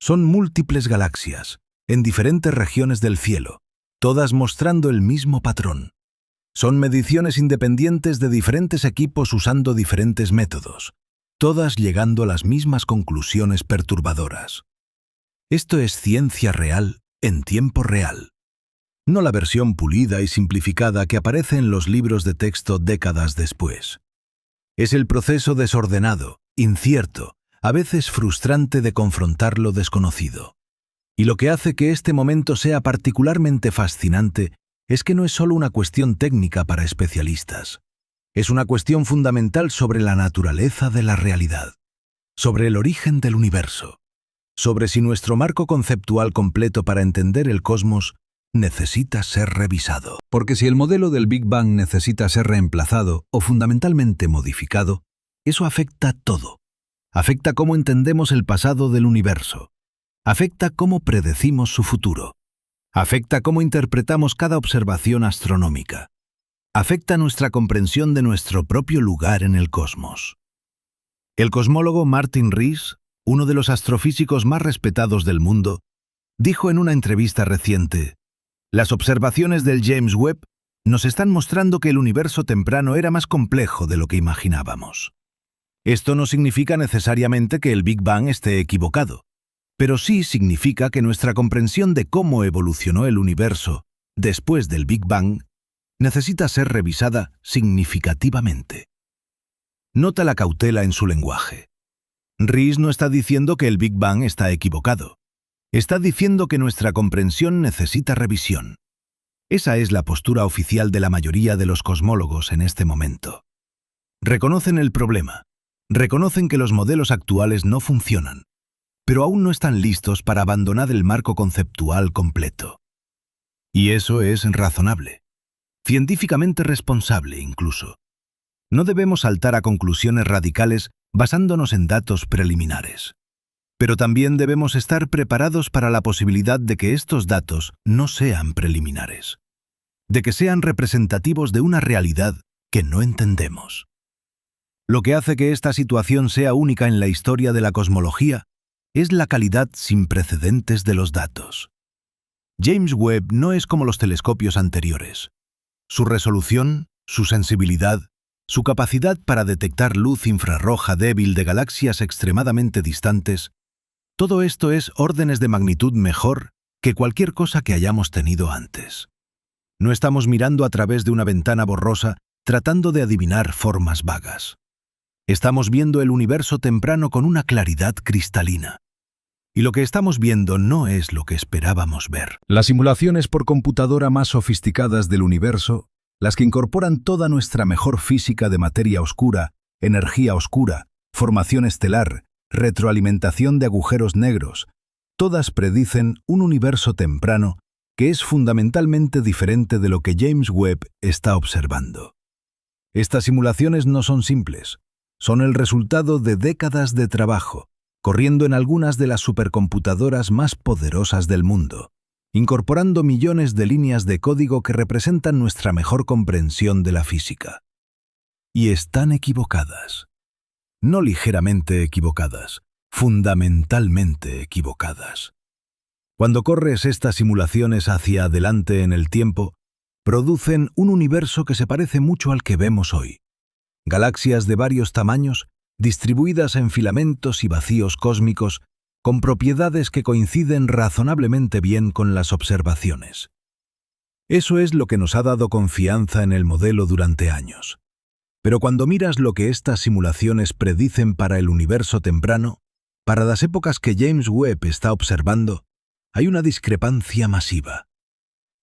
Son múltiples galaxias, en diferentes regiones del cielo, todas mostrando el mismo patrón. Son mediciones independientes de diferentes equipos usando diferentes métodos, todas llegando a las mismas conclusiones perturbadoras. Esto es ciencia real en tiempo real. No la versión pulida y simplificada que aparece en los libros de texto décadas después. Es el proceso desordenado, incierto, a veces frustrante de confrontar lo desconocido. Y lo que hace que este momento sea particularmente fascinante es que no es solo una cuestión técnica para especialistas. Es una cuestión fundamental sobre la naturaleza de la realidad, sobre el origen del universo, sobre si nuestro marco conceptual completo para entender el cosmos necesita ser revisado. Porque si el modelo del Big Bang necesita ser reemplazado o fundamentalmente modificado, eso afecta todo. Afecta cómo entendemos el pasado del universo. Afecta cómo predecimos su futuro. Afecta cómo interpretamos cada observación astronómica. Afecta nuestra comprensión de nuestro propio lugar en el cosmos. El cosmólogo Martin Rees, uno de los astrofísicos más respetados del mundo, dijo en una entrevista reciente: «Las observaciones del James Webb nos están mostrando que el universo temprano era más complejo de lo que imaginábamos. Esto no significa necesariamente que el Big Bang esté equivocado, pero sí significa que nuestra comprensión de cómo evolucionó el universo después del Big Bang necesita ser revisada significativamente». Nota la cautela en su lenguaje. Rees no está diciendo que el Big Bang está equivocado. Está diciendo que nuestra comprensión necesita revisión. Esa es la postura oficial de la mayoría de los cosmólogos en este momento. Reconocen el problema. Reconocen que los modelos actuales no funcionan, pero aún no están listos para abandonar el marco conceptual completo. Y eso es razonable. Científicamente responsable, incluso. No debemos saltar a conclusiones radicales basándonos en datos preliminares. Pero también debemos estar preparados para la posibilidad de que estos datos no sean preliminares, de que sean representativos de una realidad que no entendemos. Lo que hace que esta situación sea única en la historia de la cosmología es la calidad sin precedentes de los datos. James Webb no es como los telescopios anteriores. Su resolución, su sensibilidad, su capacidad para detectar luz infrarroja débil de galaxias extremadamente distantes, todo esto es órdenes de magnitud mejor que cualquier cosa que hayamos tenido antes. No estamos mirando a través de una ventana borrosa tratando de adivinar formas vagas. Estamos viendo el universo temprano con una claridad cristalina. Y lo que estamos viendo no es lo que esperábamos ver. Las simulaciones por computadora más sofisticadas del universo, las que incorporan toda nuestra mejor física de materia oscura, energía oscura, formación estelar, retroalimentación de agujeros negros, todas predicen un universo temprano que es fundamentalmente diferente de lo que James Webb está observando. Estas simulaciones no son simples, son el resultado de décadas de trabajo, corriendo en algunas de las supercomputadoras más poderosas del mundo, incorporando millones de líneas de código que representan nuestra mejor comprensión de la física. Y están equivocadas. No ligeramente equivocadas, fundamentalmente equivocadas. Cuando corres estas simulaciones hacia adelante en el tiempo, producen un universo que se parece mucho al que vemos hoy. Galaxias de varios tamaños, distribuidas en filamentos y vacíos cósmicos, con propiedades que coinciden razonablemente bien con las observaciones. Eso es lo que nos ha dado confianza en el modelo durante años. Pero cuando miras lo que estas simulaciones predicen para el universo temprano, para las épocas que James Webb está observando, hay una discrepancia masiva.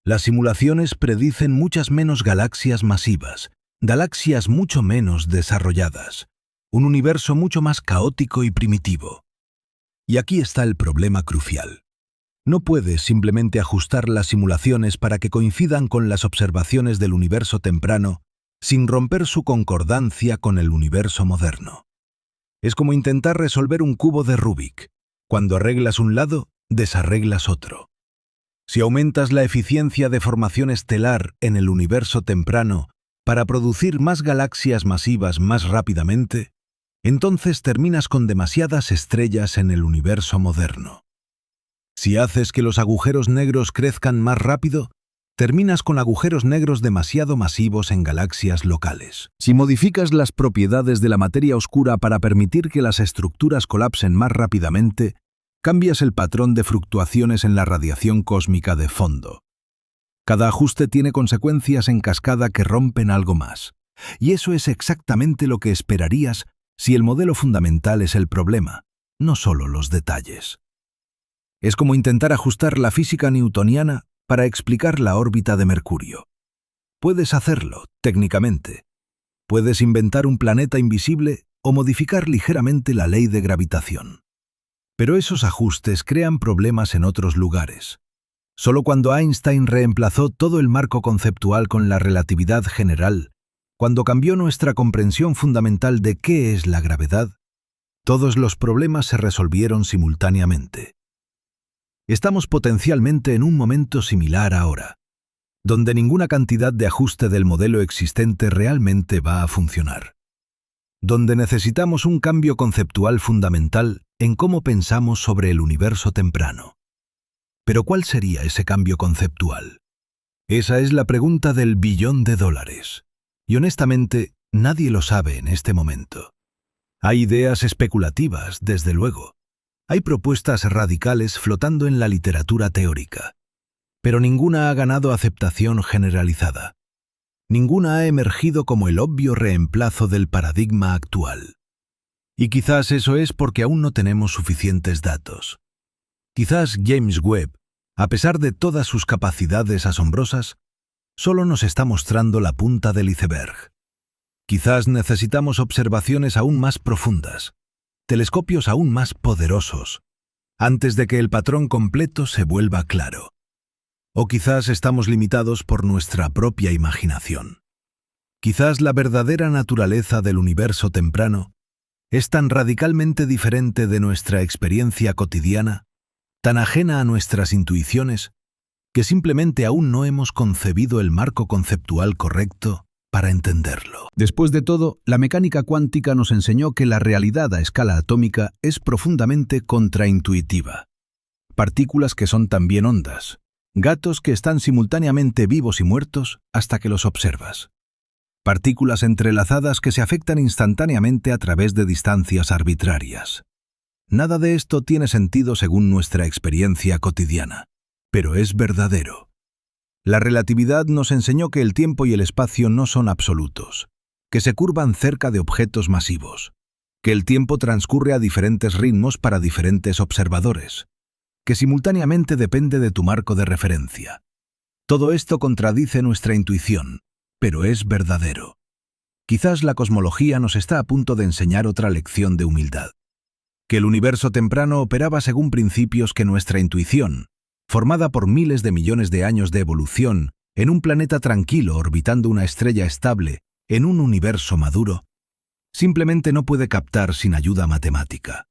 Las simulaciones predicen muchas menos galaxias masivas, galaxias mucho menos desarrolladas, un universo mucho más caótico y primitivo. Y aquí está el problema crucial. No puedes simplemente ajustar las simulaciones para que coincidan con las observaciones del universo temprano sin romper su concordancia con el universo moderno. Es como intentar resolver un cubo de Rubik. Cuando arreglas un lado, desarreglas otro. Si aumentas la eficiencia de formación estelar en el universo temprano para producir más galaxias masivas más rápidamente, entonces terminas con demasiadas estrellas en el universo moderno. Si haces que los agujeros negros crezcan más rápido, terminas con agujeros negros demasiado masivos en galaxias locales. Si modificas las propiedades de la materia oscura para permitir que las estructuras colapsen más rápidamente, cambias el patrón de fluctuaciones en la radiación cósmica de fondo. Cada ajuste tiene consecuencias en cascada que rompen algo más. Y eso es exactamente lo que esperarías si el modelo fundamental es el problema, no solo los detalles. Es como intentar ajustar la física newtoniana para explicar la órbita de Mercurio. Puedes hacerlo, técnicamente. Puedes inventar un planeta invisible o modificar ligeramente la ley de gravitación. Pero esos ajustes crean problemas en otros lugares. Solo cuando Einstein reemplazó todo el marco conceptual con la relatividad general, cuando cambió nuestra comprensión fundamental de qué es la gravedad, todos los problemas se resolvieron simultáneamente. Estamos potencialmente en un momento similar ahora, donde ninguna cantidad de ajuste del modelo existente realmente va a funcionar. Donde necesitamos un cambio conceptual fundamental en cómo pensamos sobre el universo temprano. Pero ¿cuál sería ese cambio conceptual? Esa es la pregunta del billón de dólares. Y honestamente, nadie lo sabe en este momento. Hay ideas especulativas, desde luego. Hay propuestas radicales flotando en la literatura teórica. Pero ninguna ha ganado aceptación generalizada. Ninguna ha emergido como el obvio reemplazo del paradigma actual. Y quizás eso es porque aún no tenemos suficientes datos. Quizás James Webb, a pesar de todas sus capacidades asombrosas, solo nos está mostrando la punta del iceberg. Quizás necesitamos observaciones aún más profundas, telescopios aún más poderosos, antes de que el patrón completo se vuelva claro. O quizás estamos limitados por nuestra propia imaginación. Quizás la verdadera naturaleza del universo temprano es tan radicalmente diferente de nuestra experiencia cotidiana, tan ajena a nuestras intuiciones, que simplemente aún no hemos concebido el marco conceptual correcto para entenderlo. Después de todo, la mecánica cuántica nos enseñó que la realidad a escala atómica es profundamente contraintuitiva. Partículas que son también ondas, gatos que están simultáneamente vivos y muertos hasta que los observas. Partículas entrelazadas que se afectan instantáneamente a través de distancias arbitrarias. Nada de esto tiene sentido según nuestra experiencia cotidiana, pero es verdadero. La relatividad nos enseñó que el tiempo y el espacio no son absolutos, que se curvan cerca de objetos masivos, que el tiempo transcurre a diferentes ritmos para diferentes observadores, que simultáneamente depende de tu marco de referencia. Todo esto contradice nuestra intuición, pero es verdadero. Quizás la cosmología nos está a punto de enseñar otra lección de humildad. Que el universo temprano operaba según principios que nuestra intuición, formada por miles de millones de años de evolución, en un planeta tranquilo orbitando una estrella estable, en un universo maduro, simplemente no puede captar sin ayuda matemática.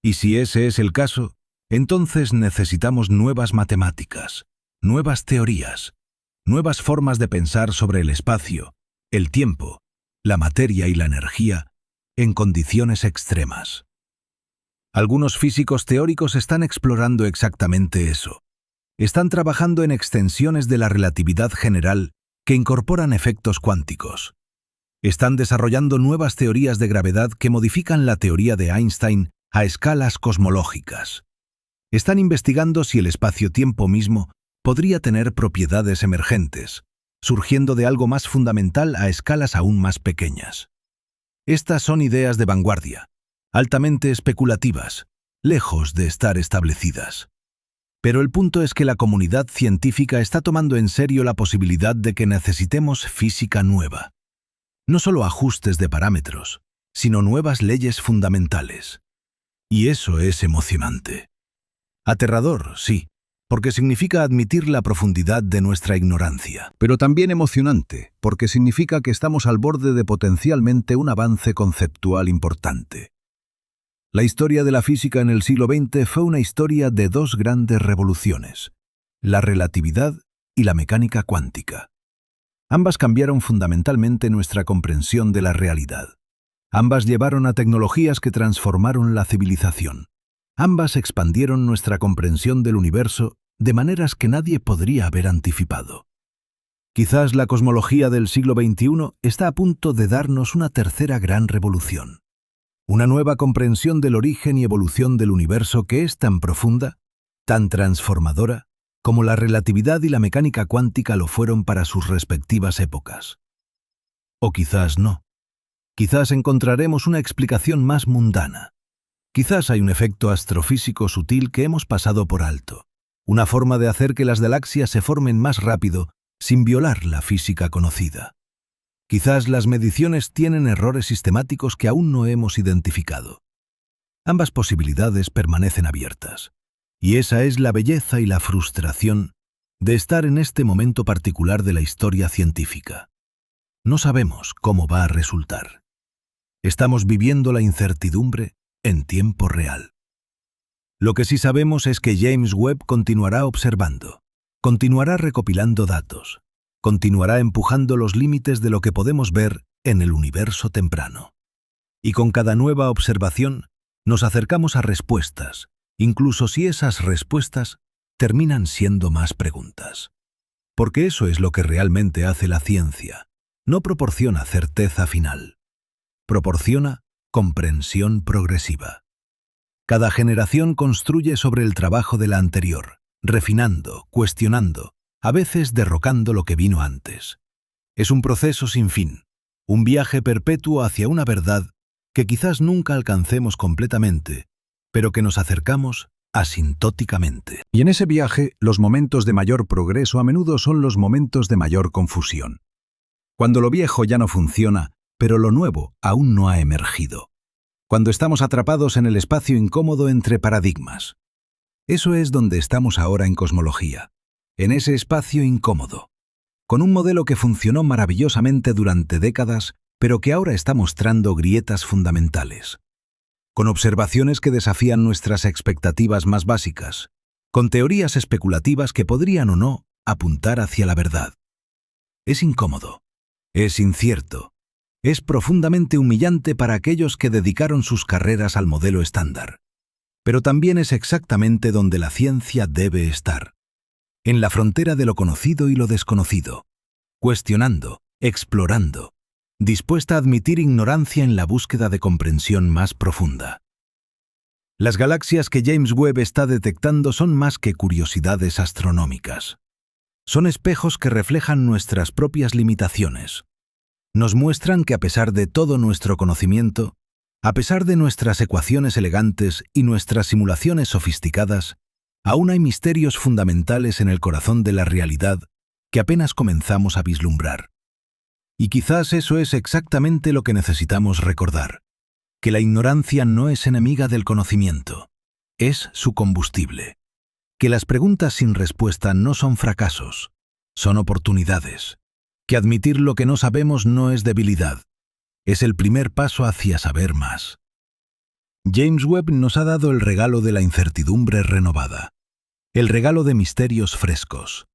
Y si ese es el caso, entonces necesitamos nuevas matemáticas, nuevas teorías, nuevas formas de pensar sobre el espacio, el tiempo, la materia y la energía en condiciones extremas. Algunos físicos teóricos están explorando exactamente eso. Están trabajando en extensiones de la relatividad general que incorporan efectos cuánticos. Están desarrollando nuevas teorías de gravedad que modifican la teoría de Einstein a escalas cosmológicas. Están investigando si el espacio-tiempo mismo podría tener propiedades emergentes, surgiendo de algo más fundamental a escalas aún más pequeñas. Estas son ideas de vanguardia, altamente especulativas, lejos de estar establecidas. Pero el punto es que la comunidad científica está tomando en serio la posibilidad de que necesitemos física nueva. No solo ajustes de parámetros, sino nuevas leyes fundamentales. Y eso es emocionante. Aterrador, sí, porque significa admitir la profundidad de nuestra ignorancia. Pero también emocionante, porque significa que estamos al borde de potencialmente un avance conceptual importante. La historia de la física en el siglo XX fue una historia de dos grandes revoluciones, la relatividad y la mecánica cuántica. Ambas cambiaron fundamentalmente nuestra comprensión de la realidad. Ambas llevaron a tecnologías que transformaron la civilización. Ambas expandieron nuestra comprensión del universo de maneras que nadie podría haber anticipado. Quizás la cosmología del siglo XXI está a punto de darnos una tercera gran revolución. Una nueva comprensión del origen y evolución del universo que es tan profunda, tan transformadora, como la relatividad y la mecánica cuántica lo fueron para sus respectivas épocas. O quizás no. Quizás encontraremos una explicación más mundana. Quizás hay un efecto astrofísico sutil que hemos pasado por alto, una forma de hacer que las galaxias se formen más rápido sin violar la física conocida. Quizás las mediciones tienen errores sistemáticos que aún no hemos identificado. Ambas posibilidades permanecen abiertas, y esa es la belleza y la frustración de estar en este momento particular de la historia científica. No sabemos cómo va a resultar. Estamos viviendo la incertidumbre en tiempo real. Lo que sí sabemos es que James Webb continuará observando, continuará recopilando datos, continuará empujando los límites de lo que podemos ver en el universo temprano. Y con cada nueva observación nos acercamos a respuestas, incluso si esas respuestas terminan siendo más preguntas. Porque eso es lo que realmente hace la ciencia. No proporciona certeza final. Proporciona comprensión progresiva. Cada generación construye sobre el trabajo de la anterior, refinando, cuestionando, a veces derrocando lo que vino antes. Es un proceso sin fin, un viaje perpetuo hacia una verdad que quizás nunca alcancemos completamente, pero que nos acercamos asintóticamente. Y en ese viaje, los momentos de mayor progreso a menudo son los momentos de mayor confusión. Cuando lo viejo ya no funciona, pero lo nuevo aún no ha emergido. Cuando estamos atrapados en el espacio incómodo entre paradigmas. Eso es donde estamos ahora en cosmología. En ese espacio incómodo, con un modelo que funcionó maravillosamente durante décadas, pero que ahora está mostrando grietas fundamentales, con observaciones que desafían nuestras expectativas más básicas, con teorías especulativas que podrían o no apuntar hacia la verdad. Es incómodo, Es incierto. Es profundamente humillante para aquellos que dedicaron sus carreras al modelo estándar. Pero también es exactamente donde la ciencia debe estar. En la frontera de lo conocido y lo desconocido. Cuestionando, explorando, dispuesta a admitir ignorancia en la búsqueda de comprensión más profunda. Las galaxias que James Webb está detectando son más que curiosidades astronómicas. Son espejos que reflejan nuestras propias limitaciones. Nos muestran que a pesar de todo nuestro conocimiento, a pesar de nuestras ecuaciones elegantes y nuestras simulaciones sofisticadas, aún hay misterios fundamentales en el corazón de la realidad que apenas comenzamos a vislumbrar. Y quizás eso es exactamente lo que necesitamos recordar, que la ignorancia no es enemiga del conocimiento, es su combustible, que las preguntas sin respuesta no son fracasos, son oportunidades, que admitir lo que no sabemos no es debilidad, es el primer paso hacia saber más. James Webb nos ha dado el regalo de la incertidumbre renovada, el regalo de misterios frescos,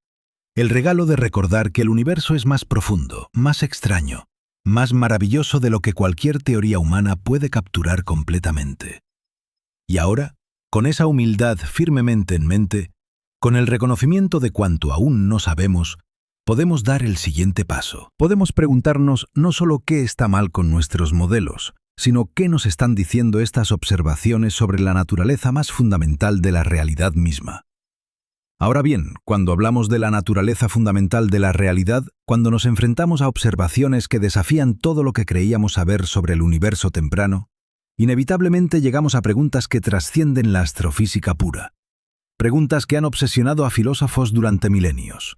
el regalo de recordar que el universo es más profundo, más extraño, más maravilloso de lo que cualquier teoría humana puede capturar completamente. Y ahora, con esa humildad firmemente en mente, con el reconocimiento de cuanto aún no sabemos, podemos dar el siguiente paso. Podemos preguntarnos no solo qué está mal con nuestros modelos, sino qué nos están diciendo estas observaciones sobre la naturaleza más fundamental de la realidad misma. Ahora bien, cuando hablamos de la naturaleza fundamental de la realidad, cuando nos enfrentamos a observaciones que desafían todo lo que creíamos saber sobre el universo temprano, inevitablemente llegamos a preguntas que trascienden la astrofísica pura. Preguntas que han obsesionado a filósofos durante milenios.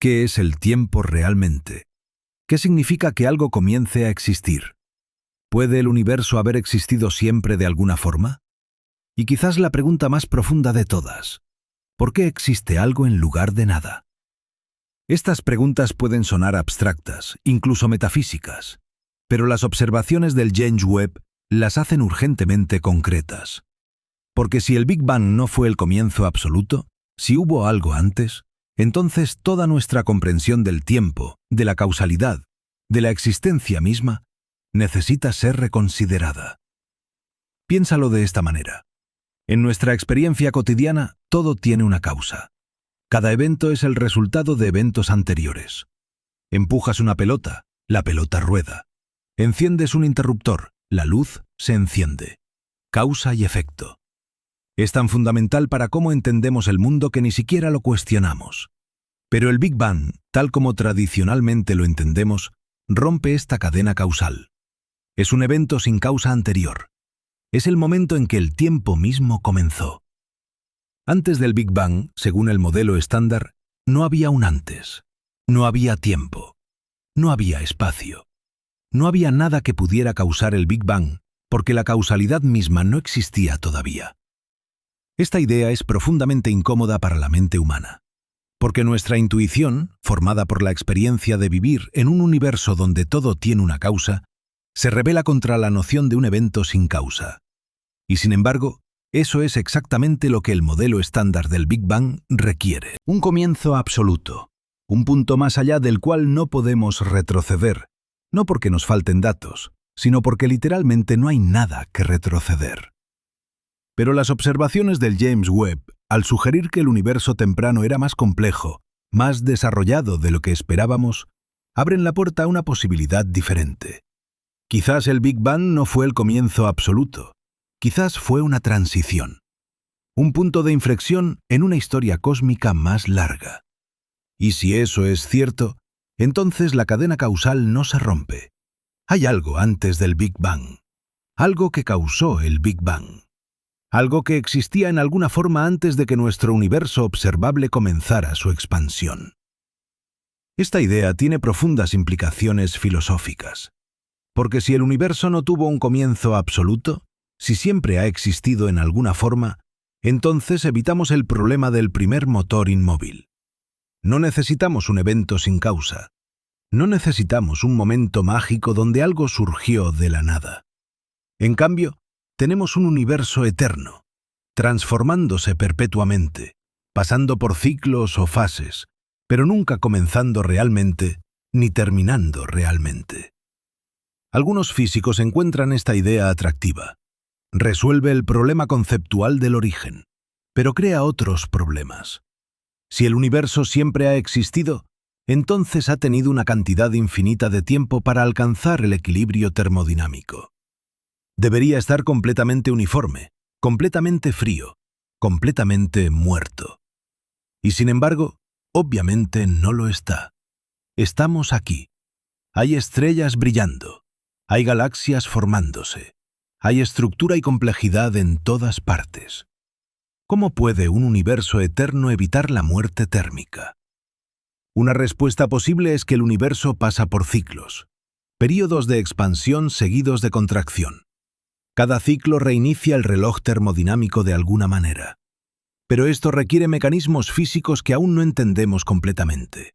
¿Qué es el tiempo realmente? ¿Qué significa que algo comience a existir? ¿Puede el universo haber existido siempre de alguna forma? Y quizás la pregunta más profunda de todas. ¿Por qué existe algo en lugar de nada? Estas preguntas pueden sonar abstractas, incluso metafísicas, pero las observaciones del James Webb las hacen urgentemente concretas. Porque si el Big Bang no fue el comienzo absoluto, si hubo algo antes, entonces toda nuestra comprensión del tiempo, de la causalidad, de la existencia misma, necesita ser reconsiderada. Piénsalo de esta manera. En nuestra experiencia cotidiana, todo tiene una causa. Cada evento es el resultado de eventos anteriores. Empujas una pelota, la pelota rueda. Enciendes un interruptor, la luz se enciende. Causa y efecto. Es tan fundamental para cómo entendemos el mundo que ni siquiera lo cuestionamos. Pero el Big Bang, tal como tradicionalmente lo entendemos, rompe esta cadena causal. Es un evento sin causa anterior. Es el momento en que el tiempo mismo comenzó. Antes del Big Bang, según el modelo estándar, no había un antes. No había tiempo. No había espacio. No había nada que pudiera causar el Big Bang, porque la causalidad misma no existía todavía. Esta idea es profundamente incómoda para la mente humana, porque nuestra intuición, formada por la experiencia de vivir en un universo donde todo tiene una causa, se rebela contra la noción de un evento sin causa. Y sin embargo, eso es exactamente lo que el modelo estándar del Big Bang requiere. Un comienzo absoluto, un punto más allá del cual no podemos retroceder, no porque nos falten datos, sino porque literalmente no hay nada que retroceder. Pero las observaciones del James Webb, al sugerir que el universo temprano era más complejo, más desarrollado de lo que esperábamos, abren la puerta a una posibilidad diferente. Quizás el Big Bang no fue el comienzo absoluto. Quizás fue una transición, un punto de inflexión en una historia cósmica más larga. Y si eso es cierto, entonces la cadena causal no se rompe. Hay algo antes del Big Bang, algo que causó el Big Bang, algo que existía en alguna forma antes de que nuestro universo observable comenzara su expansión. Esta idea tiene profundas implicaciones filosóficas, porque si el universo no tuvo un comienzo absoluto, si siempre ha existido en alguna forma, entonces evitamos el problema del primer motor inmóvil. No necesitamos un evento sin causa. No necesitamos un momento mágico donde algo surgió de la nada. En cambio, tenemos un universo eterno, transformándose perpetuamente, pasando por ciclos o fases, pero nunca comenzando realmente, ni terminando realmente. Algunos físicos encuentran esta idea atractiva. Resuelve el problema conceptual del origen, pero crea otros problemas. Si el universo siempre ha existido, entonces ha tenido una cantidad infinita de tiempo para alcanzar el equilibrio termodinámico. Debería estar completamente uniforme, completamente frío, completamente muerto. Y sin embargo, obviamente no lo está. Estamos aquí. Hay estrellas brillando. Hay galaxias formándose. Hay estructura y complejidad en todas partes. ¿Cómo puede un universo eterno evitar la muerte térmica? Una respuesta posible es que el universo pasa por ciclos, períodos de expansión seguidos de contracción. Cada ciclo reinicia el reloj termodinámico de alguna manera. Pero esto requiere mecanismos físicos que aún no entendemos completamente.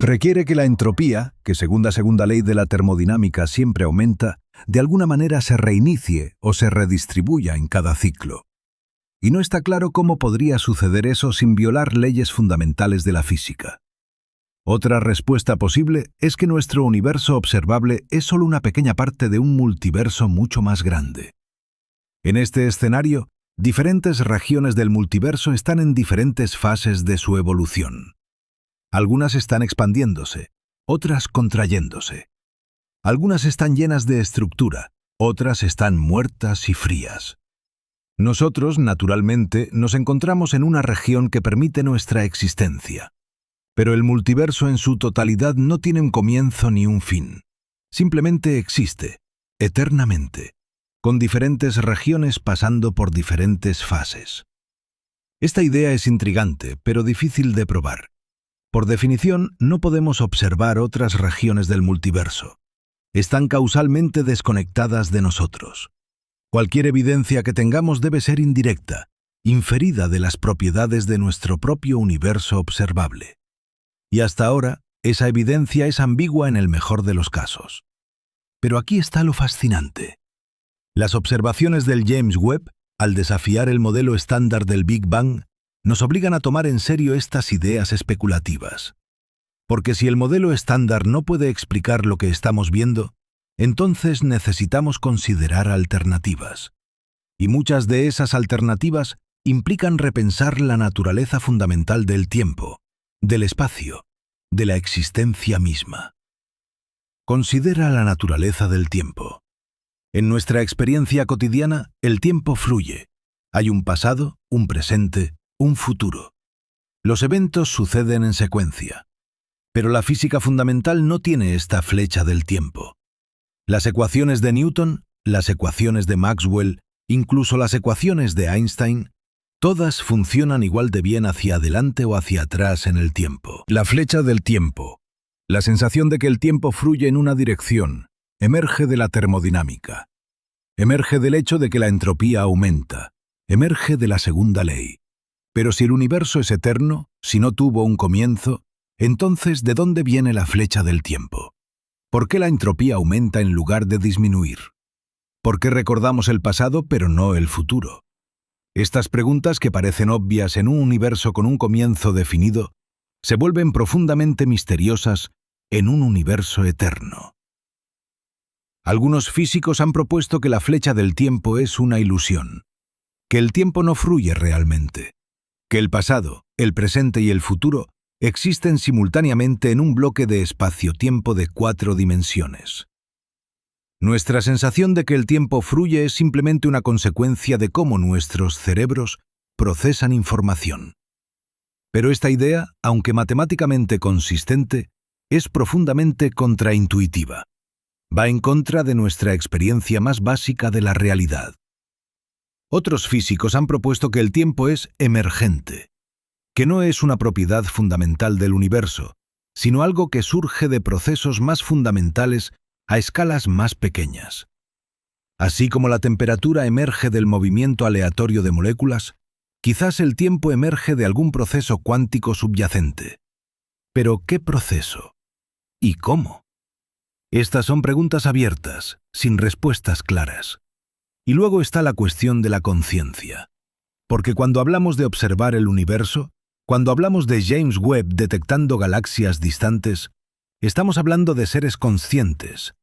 Requiere que la entropía, que según la segunda ley de la termodinámica siempre aumenta, de alguna manera se reinicie o se redistribuya en cada ciclo. Y no está claro cómo podría suceder eso sin violar leyes fundamentales de la física. Otra respuesta posible es que nuestro universo observable es solo una pequeña parte de un multiverso mucho más grande. En este escenario, diferentes regiones del multiverso están en diferentes fases de su evolución. Algunas están expandiéndose, otras contrayéndose. Algunas están llenas de estructura, otras están muertas y frías. Nosotros, naturalmente, nos encontramos en una región que permite nuestra existencia. Pero el multiverso en su totalidad no tiene un comienzo ni un fin. Simplemente existe, eternamente, con diferentes regiones pasando por diferentes fases. Esta idea es intrigante, pero difícil de probar. Por definición, no podemos observar otras regiones del multiverso. Están causalmente desconectadas de nosotros. Cualquier evidencia que tengamos debe ser indirecta, inferida de las propiedades de nuestro propio universo observable. Y hasta ahora, esa evidencia es ambigua en el mejor de los casos. Pero aquí está lo fascinante. Las observaciones del James Webb, al desafiar el modelo estándar del Big Bang, nos obligan a tomar en serio estas ideas especulativas. Porque si el modelo estándar no puede explicar lo que estamos viendo, entonces necesitamos considerar alternativas. Y muchas de esas alternativas implican repensar la naturaleza fundamental del tiempo, del espacio, de la existencia misma. Considera la naturaleza del tiempo. En nuestra experiencia cotidiana, el tiempo fluye. Hay un pasado, un presente, un futuro. Los eventos suceden en secuencia. Pero la física fundamental no tiene esta flecha del tiempo. Las ecuaciones de Newton, las ecuaciones de Maxwell, incluso las ecuaciones de Einstein, todas funcionan igual de bien hacia adelante o hacia atrás en el tiempo. La flecha del tiempo, la sensación de que el tiempo fluye en una dirección, emerge de la termodinámica. Emerge del hecho de que la entropía aumenta. Emerge de la segunda ley. Pero si el universo es eterno, si no tuvo un comienzo, entonces ¿de dónde viene la flecha del tiempo? ¿Por qué la entropía aumenta en lugar de disminuir? ¿Por qué recordamos el pasado pero no el futuro? Estas preguntas, que parecen obvias en un universo con un comienzo definido, se vuelven profundamente misteriosas en un universo eterno. Algunos físicos han propuesto que la flecha del tiempo es una ilusión, que el tiempo no fluye realmente, que el pasado, el presente y el futuro existen simultáneamente en un bloque de espacio-tiempo de 4 dimensiones. Nuestra sensación de que el tiempo fluye es simplemente una consecuencia de cómo nuestros cerebros procesan información. Pero esta idea, aunque matemáticamente consistente, es profundamente contraintuitiva. Va en contra de nuestra experiencia más básica de la realidad. Otros físicos han propuesto que el tiempo es emergente, que no es una propiedad fundamental del universo, sino algo que surge de procesos más fundamentales a escalas más pequeñas. Así como la temperatura emerge del movimiento aleatorio de moléculas, quizás el tiempo emerge de algún proceso cuántico subyacente. ¿Pero qué proceso? ¿Y cómo? Estas son preguntas abiertas, sin respuestas claras. Y luego está la cuestión de la conciencia. Porque cuando hablamos de observar el universo, cuando hablamos de James Webb detectando galaxias distantes, Estamos hablando de seres conscientes,